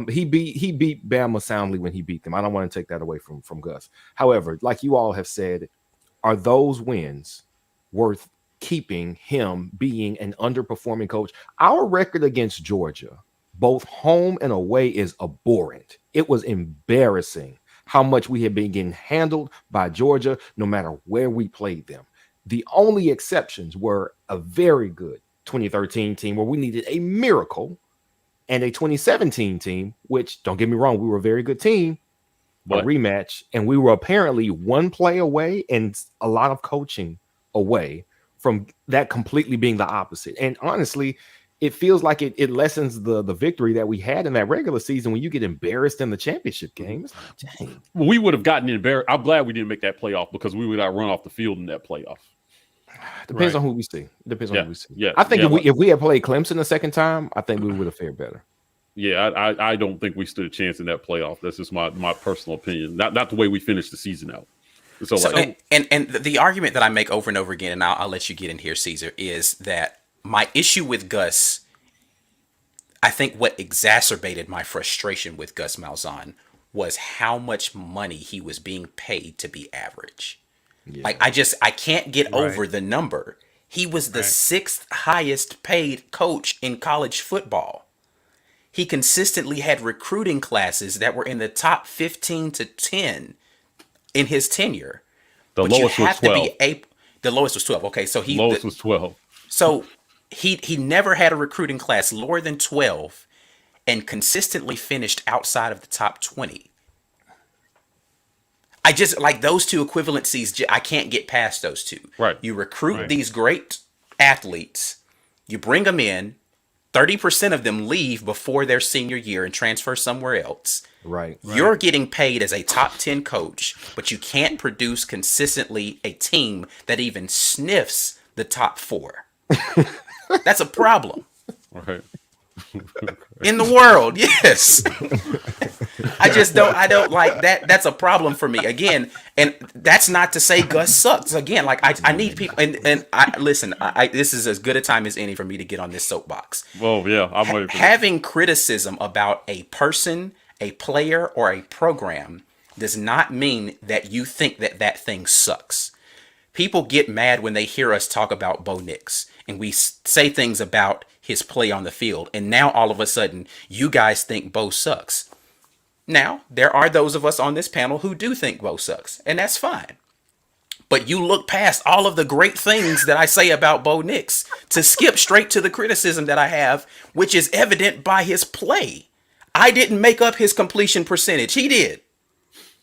Speaker 3: he beat Bama soundly when he beat them. I don't want to take that away from Gus. However, like you all have said, are those wins worth keeping him being an underperforming coach? Our record against Georgia, both home and away, is abhorrent. It was embarrassing how much we had been getting handled by Georgia, no matter where we played them. The only exceptions were a very good 2013 team where we needed a miracle, and a 2017 team, which, don't get me wrong, we were a very good team, a rematch, and we were apparently one play away and a lot of coaching away from that completely being the opposite. And honestly, it feels like it lessens the victory that we had in that regular season when you get embarrassed in the championship game. It's like, dang.
Speaker 2: Well, we would have gotten embarrassed. I'm glad we didn't make that playoff because we would have run off the field in that playoff.
Speaker 3: Depends on who we see. Depends on who we see.
Speaker 2: Yeah,
Speaker 3: I think if we had played Clemson the second time, I think we would have fared better.
Speaker 2: Yeah, I don't think we stood a chance in that playoff. That's just my personal opinion. Not the way we finished the season out.
Speaker 4: And the argument that I make over and over again, and I'll let you get in here, Caesar, is that my issue with Gus, I think what exacerbated my frustration with Gus Malzahn was how much money he was being paid to be average. Yeah. Like, I can't get over the number. He was the sixth highest paid coach in college football. He consistently had recruiting classes that were in the top 15 to 10 in his tenure.
Speaker 2: The lowest was 12.
Speaker 4: The lowest was 12. Okay, so
Speaker 2: the lowest was 12.
Speaker 4: So he never had a recruiting class lower than 12 and consistently finished outside of the top 20. I just like those two equivalencies. I can't get past those two.
Speaker 2: Right.
Speaker 4: You recruit these great athletes, you bring them in, 30% of them leave before their senior year and transfer somewhere else.
Speaker 3: Right.
Speaker 4: You're getting paid as a top 10 coach, but you can't produce consistently a team that even sniffs the top 4. That's a problem.
Speaker 2: Right.
Speaker 4: In the world, yes. I don't like that. That's a problem for me. Again, and that's not to say Gus sucks. Again, like I need people and I listen, this is as good a time as any for me to get on this soapbox.
Speaker 2: Well, yeah, I'm ready for
Speaker 4: having criticism about a person, a player, or a program does not mean that you think that thing sucks. People get mad when they hear us talk about Bo Nix and we say things about his play on the field. And now all of a sudden, you guys think Bo sucks. Now, there are those of us on this panel who do think Bo sucks, and that's fine. But you look past all of the great things that I say about Bo Nix to skip straight to the criticism that I have, which is evident by his play. I didn't make up his completion percentage. He did.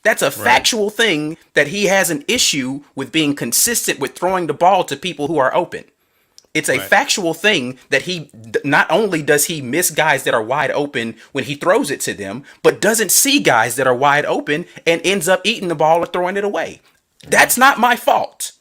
Speaker 4: That's a factual thing that he has an issue with being consistent with throwing the ball to people who are open. It's a factual thing that he not only does he miss guys that are wide open when he throws it to them, but doesn't see guys that are wide open and ends up eating the ball or throwing it away. That's not my fault.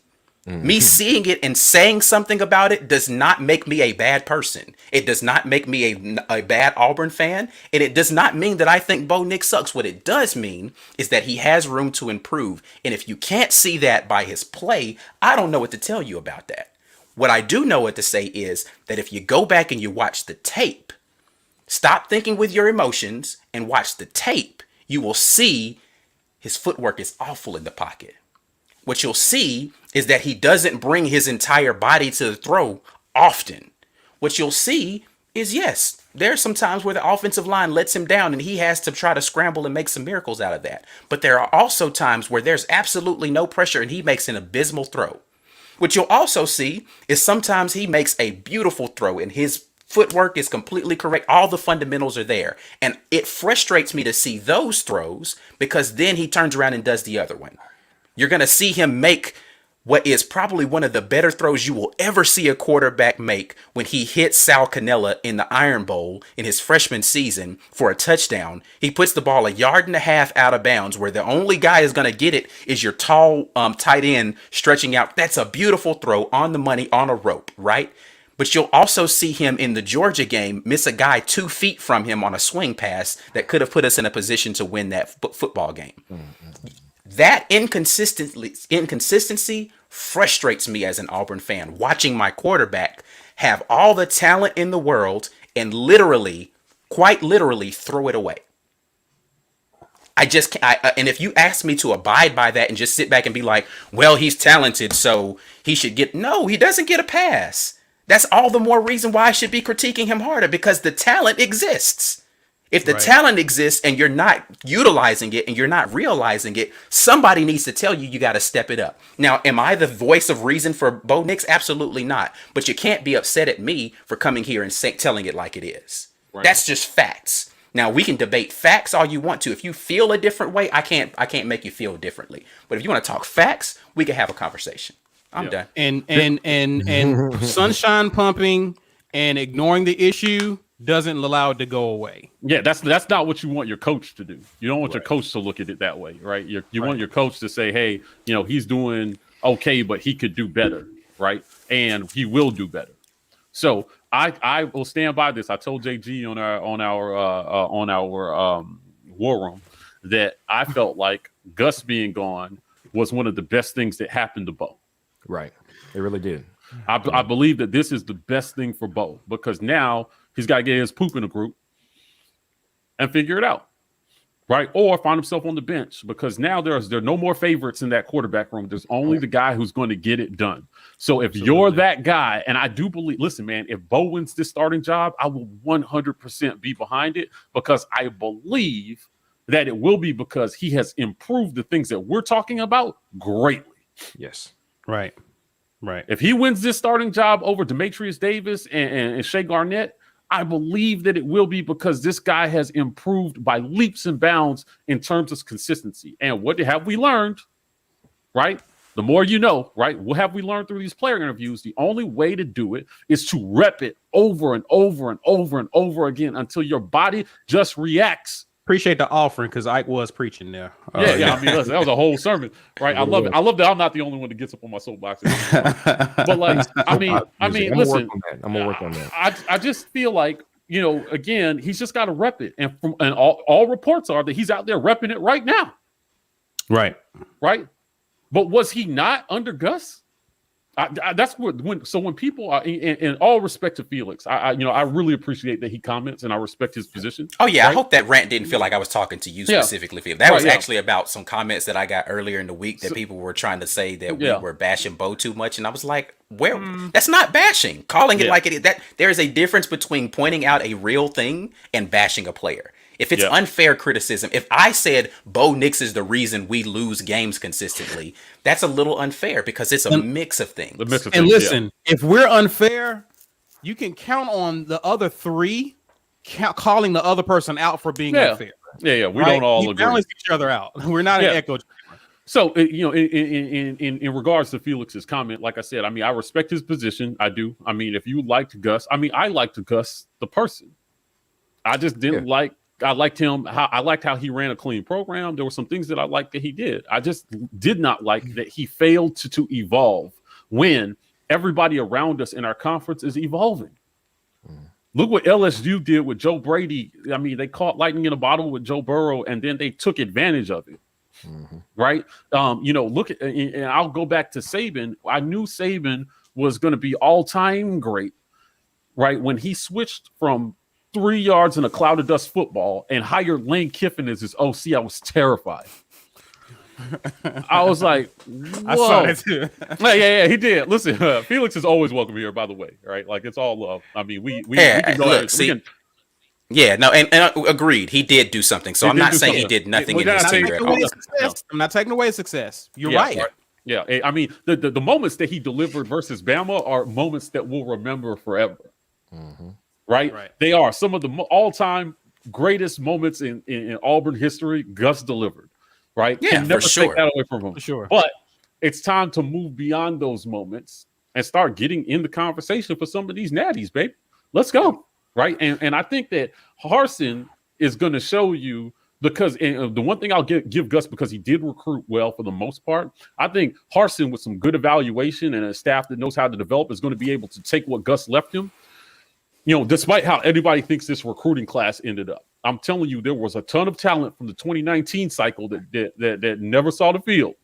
Speaker 4: Me seeing it and saying something about it does not make me a bad person. It does not make me a bad Auburn fan. And it does not mean that I think Bo Nix sucks. What it does mean is that he has room to improve. And if you can't see that by his play, I don't know what to tell you about that. What I do know what to say is that if you go back and you watch the tape, stop thinking with your emotions and watch the tape, you will see his footwork is awful in the pocket. What you'll see is that he doesn't bring his entire body to the throw often. What you'll see is, yes, there are some times where the offensive line lets him down and he has to try to scramble and make some miracles out of that. But there are also times where there's absolutely no pressure and he makes an abysmal throw. What you'll also see is sometimes he makes a beautiful throw and his footwork is completely correct. All the fundamentals are there. And it frustrates me to see those throws because then he turns around and does the other one. You're going to see him make what is probably one of the better throws you will ever see a quarterback make when he hits Sal Cannella in the Iron Bowl in his freshman season for a touchdown. He puts the ball 1.5 yards out of bounds where the only guy is going to get it is your tall tight end stretching out. That's a beautiful throw on the money on a rope, right? But you'll also see him in the Georgia game miss a guy 2 feet from him on a swing pass that could have put us in a position to win that football game. That inconsistency frustrates me as an Auburn fan, watching my quarterback have all the talent in the world and quite literally throw it away. I just can't. And if you ask me to abide by that and just sit back and be like, well, he's talented, so he should get, no, he doesn't get a pass. That's all the more reason why I should be critiquing him harder, because the talent exists. If the talent exists and you're not utilizing it and you're not realizing it, somebody needs to tell you you got to step it up. Now, am I the voice of reason for Bo Nix? Absolutely not. But you can't be upset at me for coming here and telling it like it is. Right. That's just facts. Now, we can debate facts all you want to. If you feel a different way, I can't make you feel differently. But if you want to talk facts, we can have a conversation. I'm done.
Speaker 1: And sunshine pumping and ignoring the issue doesn't allow it to go away.
Speaker 2: Yeah, that's not what you want your coach to do. You don't want your coach to look at it that way, right? You want your coach to say, hey, he's doing okay, but he could do better, right? And he will do better. So I will stand by this. I told JG on our war room that I felt like Gus being gone was one of the best things that happened to Bo.
Speaker 3: Right, it really did.
Speaker 2: I believe that this is the best thing for Bo, because now he's got to get his poop in a group and figure it out, right? Or find himself on the bench, because now there are no more favorites in that quarterback room. There's only the guy who's going to get it done. So if you're that guy, and I do believe, listen, man, if Bo wins this starting job, I will 100% be behind it, because I believe that it will be because he has improved the things that we're talking about greatly.
Speaker 3: Yes.
Speaker 1: Right.
Speaker 2: If he wins this starting job over Demetrius Davis and Shea Garnett, I believe that it will be because this guy has improved by leaps and bounds in terms of consistency. And what have we learned, right? The more you know, right? What have we learned through these player interviews? The only way to do it is to rep it over and over and over and over again until your body just reacts.
Speaker 1: Appreciate the offering, because Ike was preaching there.
Speaker 2: Yeah. I mean, listen, that was a whole sermon, right? I love it. I love that I'm not the only one that gets up on my soapbox. But like, I mean, listen,
Speaker 3: I'm gonna work on that.
Speaker 2: I just feel like, again, he's just got to rep it, and all reports are that he's out there repping it right now.
Speaker 1: Right.
Speaker 2: But was he not under Gus? That's when people are in all respect to Felix, I really appreciate that he comments, and I respect his position.
Speaker 4: Oh yeah, right? I hope that rant didn't feel like I was talking to you specifically, Felix. That was actually about some comments that I got earlier in the week that people were trying to say that we were bashing Bo too much, and I was like, that's not bashing. Calling it like it is, that there is a difference between pointing out a real thing and bashing a player. If it's unfair criticism, if I said Bo Nix is the reason we lose games consistently, that's a little unfair, because it's a mix of things.
Speaker 1: And listen, if we're unfair, you can count on the other three calling the other person out for being unfair.
Speaker 2: Yeah. We don't all agree.
Speaker 1: Balance each other out. We're not an echo chamber.
Speaker 2: So, in regards to Felix's comment, like I said, I mean, I respect his position. I do. I mean, if you liked Gus, I liked Gus, the person. I just didn't like I liked him. I liked how he ran a clean program. There were some things that I liked that he did. I just did not like that he failed to evolve when everybody around us in our conference is evolving. Look what LSU did with Joe Brady. I mean, they caught lightning in a bottle with Joe Burrow, and then they took advantage of it. Right? Look at, and I'll go back to Saban. I knew Saban was going to be all-time great, right? When he switched from 3 yards in a cloud of dust football and hired Lane Kiffin as his OC, I was terrified. I was like, whoa.
Speaker 1: I saw that too.
Speaker 2: Yeah, he did. Listen, Felix is always welcome here, by the way, right? Like, it's all love. I mean, we can go ahead.
Speaker 4: Yeah, no, and agreed. He did do something. So I'm not saying he did nothing in his tenure at all.
Speaker 1: I'm not taking away success. You're right.
Speaker 2: Yeah, I mean, the moments that he delivered versus Bama are moments that we'll remember forever. Right? They are some of the all-time greatest moments in Auburn history. Gus delivered. Right?
Speaker 4: Yeah,
Speaker 2: Can never
Speaker 4: for sure.
Speaker 2: take that away from him.
Speaker 1: For sure.
Speaker 2: But it's time to move beyond those moments and start getting in the conversation for some of these natties, babe. Let's go. Right? And I think that Harsin is going to show you, because the one thing I'll give Gus, because he did recruit well for the most part, I think Harsin, with some good evaluation and a staff that knows how to develop, is going to be able to take what Gus left him. Despite how everybody thinks this recruiting class ended up. I'm telling you, there was a ton of talent from the 2019 cycle that never saw the field.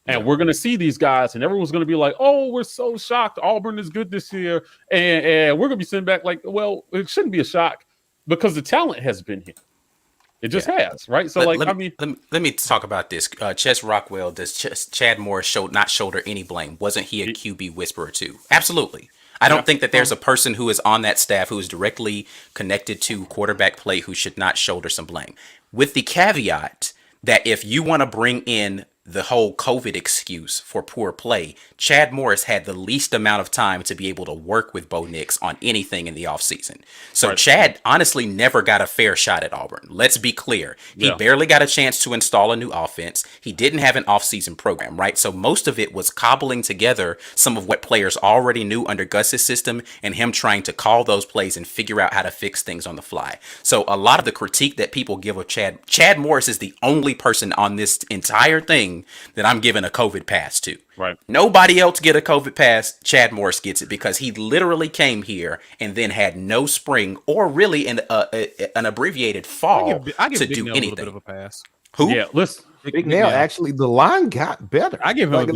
Speaker 2: And we're going to see these guys, and everyone's going to be like, oh, we're so shocked. Auburn is good this year. And we're going to be sitting back like, well, it shouldn't be a shock because the talent has been here. It just has, right? So, let
Speaker 4: me talk about this. Ches Rockwell, does Chad Morris not shoulder any blame? Wasn't he a QB whisperer too? Absolutely. I don't think that there's a person who is on that staff who is directly connected to quarterback play who should not shoulder some blame. With the caveat that if you want to bring in the whole COVID excuse for poor play, Chad Morris had the least amount of time to be able to work with Bo Nix on anything in the offseason. So Chad honestly never got a fair shot at Auburn. Let's be clear. He barely got a chance to install a new offense. He didn't have an offseason program, right? So most of it was cobbling together some of what players already knew under Gus's system and him trying to call those plays and figure out how to fix things on the fly. So a lot of the critique that people give of Chad Morris is the only person on this entire thing that I'm giving a COVID pass to.
Speaker 2: Right.
Speaker 4: Nobody else get a COVID pass. Chad Morris gets it because he literally came here and then had no spring or really an abbreviated fall
Speaker 1: I give
Speaker 4: to
Speaker 1: Big
Speaker 4: do
Speaker 1: Nell
Speaker 4: anything.
Speaker 1: A little bit of a pass.
Speaker 4: Who?
Speaker 2: Yeah, listen.
Speaker 3: Big Nell, actually, the line got better.
Speaker 1: I give him a bit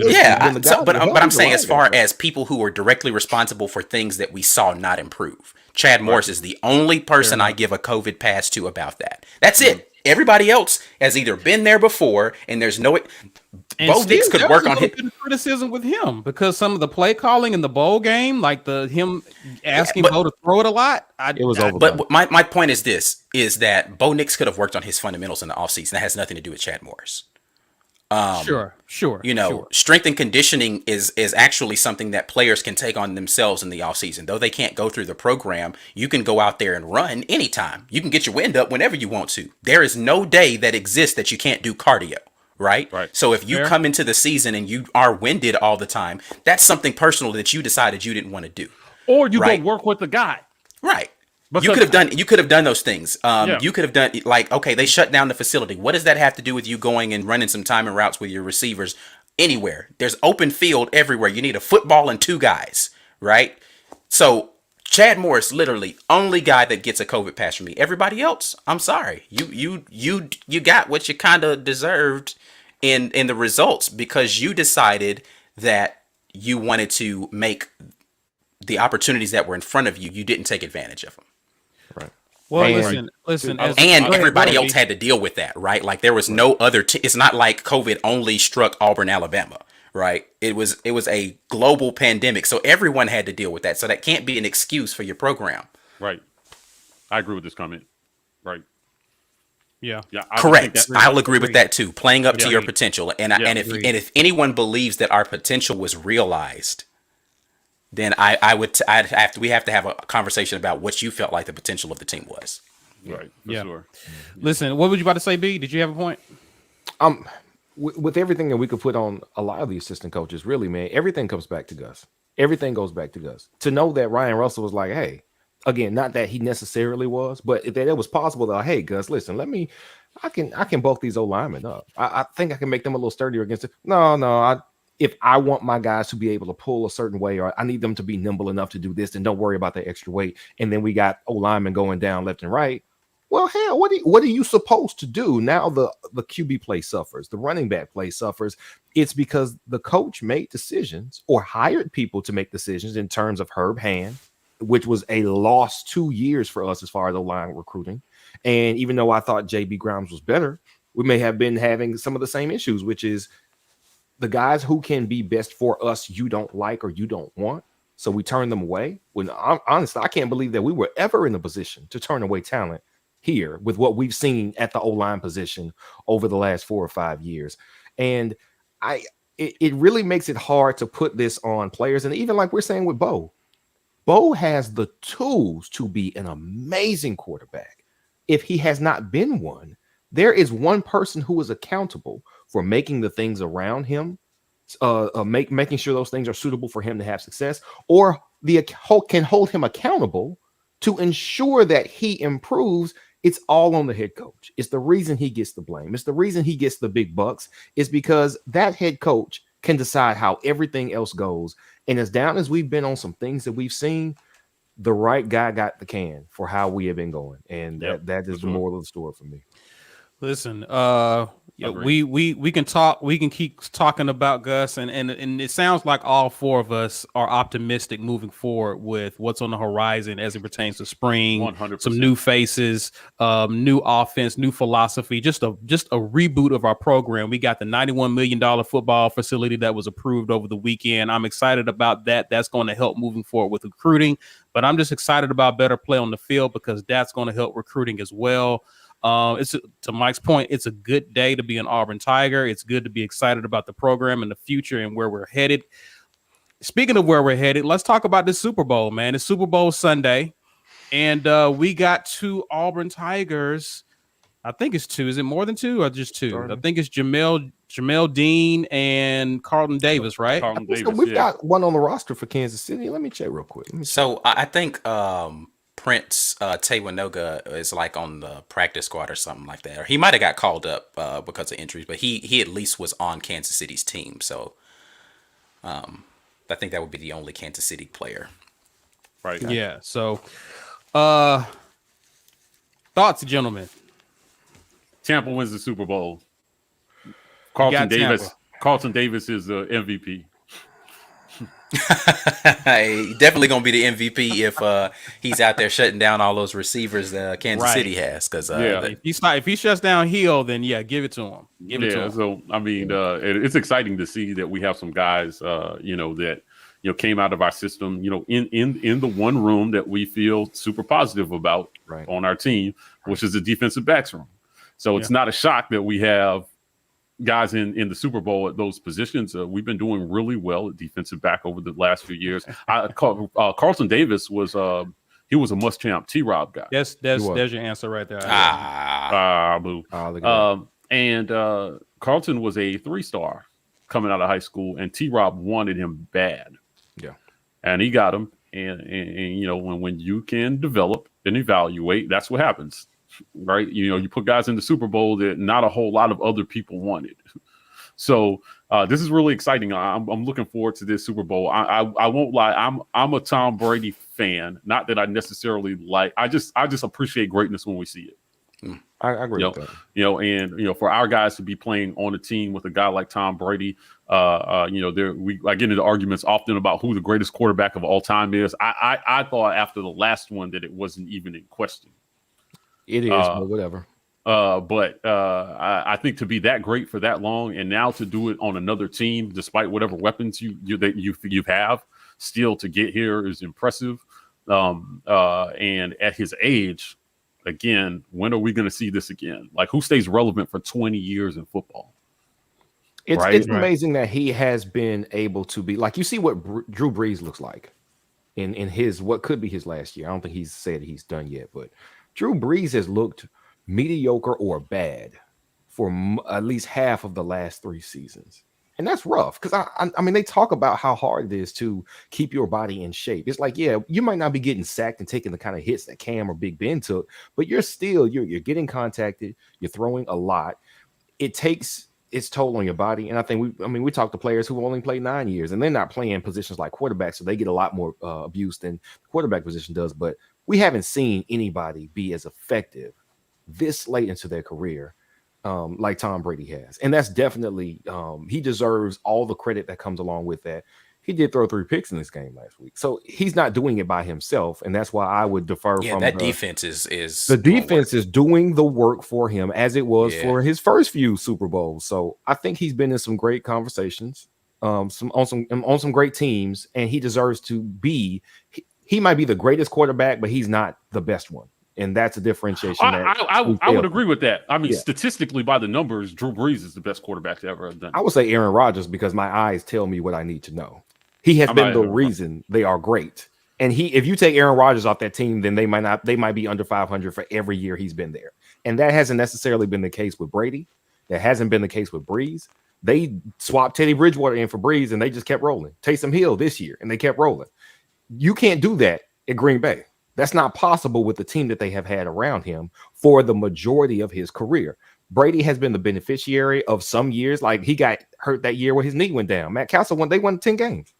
Speaker 4: but I'm saying as far as people who are directly responsible for things that we saw not improve, Chad Morris is the only person I give a COVID pass to about that. That's it. Everybody else has either been there before, and there's no. Bo Nix could work on his
Speaker 1: criticism with him because some of the play calling in the bowl game, like him asking Bo to throw it a lot,
Speaker 3: it was over.
Speaker 4: But my point is this: is that Bo Nix could have worked on his fundamentals in the offseason. That has nothing to do with Chad Morris.
Speaker 1: Sure.
Speaker 4: Strength and conditioning is actually something that players can take on themselves in the offseason. Though they can't go through the program, you can go out there and run anytime. You can get your wind up whenever you want to. There is no day that exists that you can't do cardio, right? So if you come into the season and you are winded all the time, that's something personal that you decided you didn't want to do.
Speaker 2: Or you go work with the guy.
Speaker 4: Right. Because you could have done those things. You could have done okay, they shut down the facility. What does that have to do with you going and running some timing routes with your receivers anywhere? There's open field everywhere. You need a football and two guys, right? So Chad Morris, literally only guy that gets a COVID pass from me. Everybody else, I'm sorry. You got what you kind of deserved in the results because you decided that you wanted to make the opportunities that were in front of you. You didn't take advantage of them.
Speaker 3: Right.
Speaker 1: Well, listen.
Speaker 4: And everybody else had to deal with that, right? Like there was no other. It's not like COVID only struck Auburn, Alabama, right? It was a global pandemic, so everyone had to deal with that. So that can't be an excuse for your program.
Speaker 2: Right. I agree with this comment. Right.
Speaker 1: Yeah.
Speaker 4: Correct. I'll agree with that too. Playing up to your potential, and if anyone believes that our potential was realized, then we have to have a conversation about what you felt like the potential of the team was.
Speaker 2: Right. For sure.
Speaker 1: Listen, what were you about to say, B? Did you have a point?
Speaker 3: With everything that we could put on a lot of the assistant coaches, really, man, everything comes back to Gus. Everything goes back to Gus. To know that Ryan Russell was like, hey, Again, not that he necessarily was, but that it was possible that, hey, Gus, listen, I can bulk these old linemen up. I think I can make them a little sturdier against it. No, if I want my guys to be able to pull a certain way, or I need them to be nimble enough to do this, then don't worry about that extra weight. And then we got old linemen going down left and right. Well, hell, what are you supposed to do? Now the QB play suffers, the running back play suffers. It's because the coach made decisions or hired people to make decisions in terms of Herb Hand, which was a lost 2 years for us as far as the line recruiting. And even though I thought JB Grimes was better, we may have been having some of the same issues, which is the guys who can be best for us you don't like or you don't want. So we turn them away. When honestly, I can't believe that we were ever in a position to turn away talent here with what we've seen at the O-line position over the last 4 or 5 years. And it really makes it hard to put this on players. And even like we're saying with Bo has the tools to be an amazing quarterback. If he has not been one, there is one person who is accountable for making the things around him, making sure those things are suitable for him to have success, or can hold him accountable to ensure that he improves. It's all on the head coach. It's the reason he gets the blame. It's the reason he gets the big bucks, is because that head coach can decide how everything else goes. And as down as we've been on some things that we've seen, the right guy got the can for how we have been going. And that is the moral of the story for me.
Speaker 1: Listen, we can talk. We can keep talking about Gus, and it sounds like all four of us are optimistic moving forward with what's on the horizon as it pertains to spring.
Speaker 2: 100%.
Speaker 1: Some new faces, new offense, new philosophy, just a reboot of our program. We got the $91 million football facility that was approved over the weekend. I'm excited about that. That's going to help moving forward with recruiting, but I'm just excited about better play on the field because that's going to help recruiting as well. It's, to Mike's point, it's a good day to be an Auburn Tiger. It's good to be excited about the program and the future and where we're headed. Speaking of where we're headed, let's talk about this Super Bowl, man. It's Super Bowl Sunday, and we got 2 Auburn Tigers. I think it's 2. Is it more than 2 or just 2? I think it's Jamel Dean and Carlton Davis, right?
Speaker 2: Carlton Davis,
Speaker 3: we've got one on the roster for Kansas City. Let me check real quick.
Speaker 4: So I think Prince Tewanoga is like on the practice squad or something like that, or he might have got called up because of injuries, but he at least was on Kansas City's team. So I think that would be the only Kansas City player.
Speaker 2: Right.
Speaker 1: Yeah. So thoughts, gentlemen.
Speaker 2: Tampa wins the Super Bowl. Carlton Davis is the MVP.
Speaker 4: He definitely gonna be the MVP if he's out there shutting down all those receivers Kansas City has. Because
Speaker 1: if he shuts down Hill, then give it to him. Give it to him.
Speaker 2: So I mean, it's exciting to see that we have some guys, that came out of our system, in the one room that we feel super positive about on our team, which is the defensive backs room. So it's not a shock that we have guys in the Super Bowl at those positions. We've been doing really well at defensive back over the last few years. Carlton Davis was he was a must-champ T-Rob guy.
Speaker 1: There's your answer right there.
Speaker 2: Boo. And Carlton was a 3-star coming out of high school, and T-Rob wanted him bad.
Speaker 3: Yeah,
Speaker 2: and he got him. And when you can develop and evaluate, that's what happens. Right, you put guys in the Super Bowl that not a whole lot of other people wanted. So this is really exciting. I'm looking forward to this Super Bowl. I won't lie. I'm a Tom Brady fan. Not that I necessarily like. I just appreciate greatness when we see it.
Speaker 3: I agree with that.
Speaker 2: And for our guys to be playing on a team with a guy like Tom Brady, I get into arguments often about who the greatest quarterback of all time is. I thought after the last one that it wasn't even in question.
Speaker 3: It is, but whatever.
Speaker 2: I think to be that great for that long, and now to do it on another team, despite whatever weapons you have, still to get here is impressive. And at his age, again, when are we going to see this again? Like, who stays relevant for 20 years in football?
Speaker 3: It's amazing that he has been able to be like, you see what Drew Brees looks like in his what could be his last year. I don't think he's said he's done yet, but Drew Brees has looked mediocre or bad for at least half of the last 3 seasons. And that's rough because I mean, they talk about how hard it is to keep your body in shape. It's like, yeah, you might not be getting sacked and taking the kind of hits that Cam or Big Ben took, but you're getting contacted, you're throwing a lot. It takes its toll on your body. And I think we talk to players who only played 9 years and they're not playing positions like quarterback, so they get a lot more abuse than the quarterback position does. But we haven't seen anybody be as effective this late into their career like Tom Brady has. And that's definitely he deserves all the credit that comes along with that. He did throw 3 picks in this game last week, so he's not doing it by himself, and that's why I would defer from
Speaker 4: that defense is
Speaker 3: the defense is doing the work for him as it was for his first few Super Bowls. So I think he's been in some great conversations, on some great teams, and he deserves to be. He might be the greatest quarterback, but he's not the best one. And that's a differentiation.
Speaker 2: I would agree with that. I mean, statistically, by the numbers, Drew Brees is the best quarterback to ever have done.
Speaker 3: I would say Aaron Rodgers because my eyes tell me what I need to know. He has been the reason they are great. And if you take Aaron Rodgers off that team, then they might be under 500 for every year he's been there. And that hasn't necessarily been the case with Brady. That hasn't been the case with Breeze. They swapped Teddy Bridgewater in for Breeze, and they just kept rolling. Taysom Hill this year, and they kept rolling. You can't do that at Green Bay. That's not possible with the team that they have had around him for the majority of his career. Brady has been the beneficiary of some years. Like he got hurt that year when his knee went down. Matt Castle they won 10 games.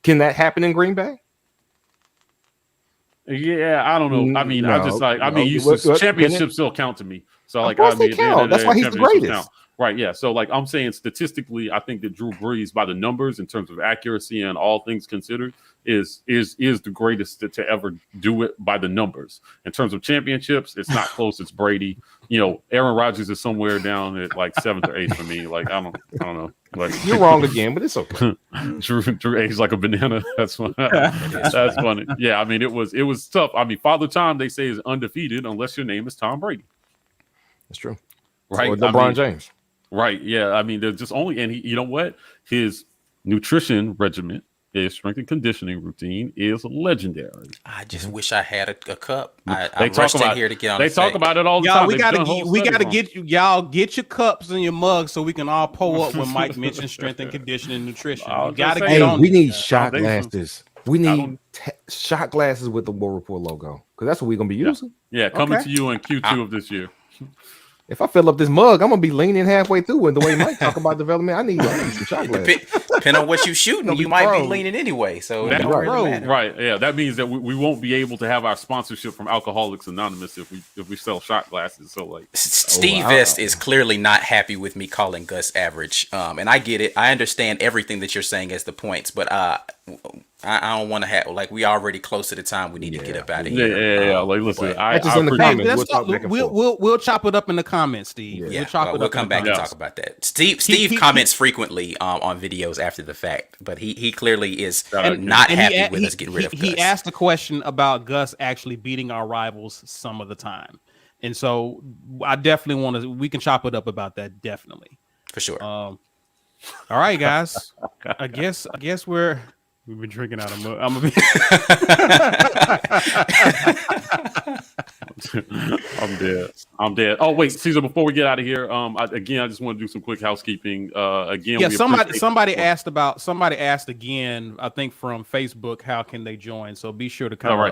Speaker 3: Can that happen in Green Bay?
Speaker 2: Yeah, I don't know. I mean, championships still count to me. So like,
Speaker 3: they count. That's why he's the greatest.
Speaker 2: Right, yeah. So, like I'm saying, statistically, I think that Drew Brees, by the numbers in terms of accuracy and all things considered, is the greatest to ever do it by the numbers. In terms of championships, it's not close. It's Brady. You know, Aaron Rodgers is somewhere down at like 7th or 8th for me. Like I don't know. Like
Speaker 3: you're wrong again, but it's okay.
Speaker 2: Drew aged like a banana. That's funny. That's funny. Yeah, I mean, it was tough. I mean, Father Time, they say, is undefeated unless your name is Tom Brady.
Speaker 3: That's true.
Speaker 2: Right,
Speaker 3: or LeBron James.
Speaker 2: Right. Yeah. I mean, there's just only, and you know what? His nutrition regimen, his strength and conditioning routine is legendary.
Speaker 4: I just wish I had a cup. I rushed in here to get on.
Speaker 2: They talk about it all the time.
Speaker 1: We gotta get you. Y'all get your cups and your mugs so we can all pull up when Mike mentions strength and conditioning and nutrition. We gotta get on.
Speaker 3: We need shot glasses. We need shot glasses with the War Rapport logo because that's what we're gonna be using.
Speaker 2: Yeah, coming to you in Q2 of this year.
Speaker 3: If I fill up this mug, I'm gonna be leaning halfway through. And the way Mike talk about development, I need some chocolate.
Speaker 4: Depending on what you shooting, you might be leaning anyway. So
Speaker 2: that, right, yeah, that means that we won't be able to have our sponsorship from Alcoholics Anonymous if we sell shot glasses. So like,
Speaker 4: Steve Vest is clearly not happy with me calling Gus average, and I get it. I understand everything that you're saying as the points, but I don't want to have we already close to the time we need to get up out of here.
Speaker 2: Yeah. Like, listen,
Speaker 1: we'll chop it up in the comments, Steve.
Speaker 4: Yeah. We'll come back and talk about that. Steve comments frequently on videos after the fact, but he clearly is not happy with us getting rid of Gus.
Speaker 1: He asked a question about Gus actually beating our rivals some of the time, and so I definitely want to. We can chop it up about that, definitely
Speaker 4: for sure.
Speaker 1: All right, guys. I guess we've been drinking out of mug.
Speaker 2: I'm dead. Oh wait, Caesar. Before we get out of here, I just want to do some quick housekeeping.
Speaker 1: Somebody asked again. I think from Facebook, how can they join? So be sure to cover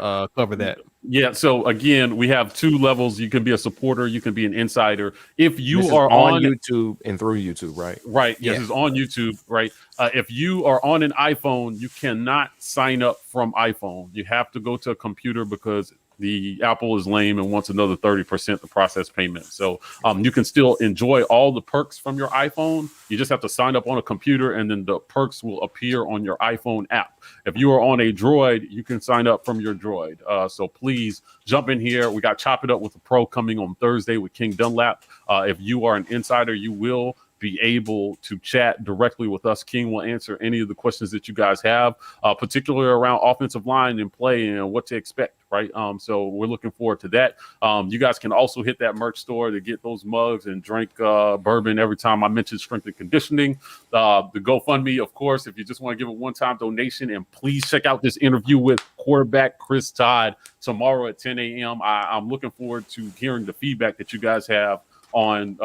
Speaker 1: that.
Speaker 2: Yeah. So again, we have 2 levels. You can be a supporter. You can be an insider. If you are
Speaker 3: on YouTube and through YouTube, right?
Speaker 2: Right. Yes, it's on YouTube. Right. If you are on an iPhone, you cannot sign up from iPhone. You have to go to a computer because the Apple is lame and wants another 30% to process payment. So you can still enjoy all the perks from your iPhone. You just have to sign up on a computer and then the perks will appear on your iPhone app. If you are on a Droid, you can sign up from your Droid. So please jump in here. We got Chop It Up with the Pro coming on Thursday with King Dunlap. If you are an insider, you will be able to chat directly with us. King will answer any of the questions that you guys have, particularly around offensive line and play and what to expect, right? So we're looking forward to that. You guys can also hit that merch store to get those mugs and drink bourbon every time I mention strength and conditioning. The GoFundMe, of course, if you just want to give a one-time donation, and please check out this interview with quarterback Chris Todd tomorrow at 10 a.m. I'm looking forward to hearing the feedback that you guys have on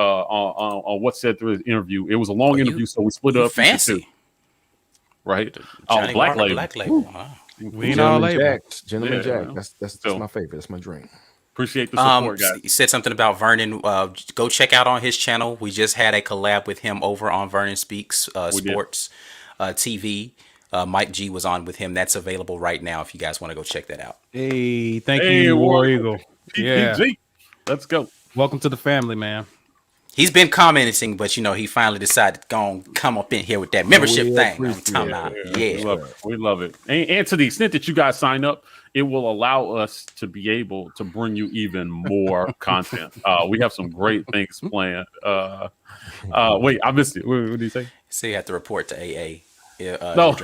Speaker 2: what's said through his interview. It was a long interview, so we split it up
Speaker 4: fancy.
Speaker 2: into two. Right?
Speaker 4: Johnny
Speaker 2: Black
Speaker 4: Walker,
Speaker 2: label.
Speaker 4: Black label. Wow.
Speaker 1: We ain't all label.
Speaker 3: Gentleman Jack. That's my favorite. That's my drink.
Speaker 2: Appreciate the support, guys.
Speaker 4: You said something about Vernon. Go check out on his channel. We just had a collab with him over on Vernon Speaks Sports TV. Mike G was on with him. That's available right now if you guys want to go check that out.
Speaker 1: Hey, thank you, War Eagle. Yeah.
Speaker 2: Let's go.
Speaker 1: Welcome to the family, man.
Speaker 4: He's been commenting, but he finally decided to go and come up in here with that membership thing. I'm talking about.
Speaker 2: We love it. And to the extent that you guys sign up, it will allow us to be able to bring you even more content. We have some great things planned. Wait, I missed it. What did you say?
Speaker 4: So you have to report to AA.
Speaker 2: No.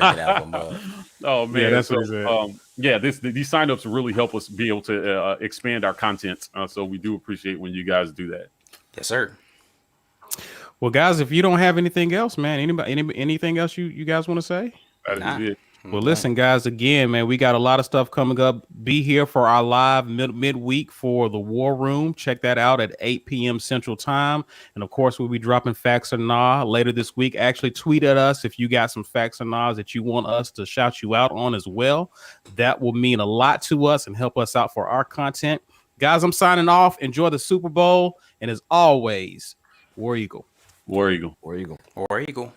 Speaker 2: Oh man,
Speaker 1: yeah, that's what he said.
Speaker 2: These signups really help us be able to expand our content. So we do appreciate when you guys do that.
Speaker 4: Yes, sir.
Speaker 1: Well, guys, if you don't have anything else, man, anything else you guys want to say?
Speaker 2: That is it.
Speaker 1: Well, listen, guys, again, man, we got a lot of stuff coming up. Be here for our live midweek for the War Room. Check that out at 8 p.m. Central Time. And, of course, we'll be dropping Facts or Nah later this week. Actually, tweet at us if you got some Facts or Nahs that you want us to shout you out on as well. That will mean a lot to us and help us out for our content. Guys, I'm signing off. Enjoy the Super Bowl. And, as always, War Eagle.
Speaker 2: War Eagle.
Speaker 3: War Eagle.
Speaker 4: War Eagle.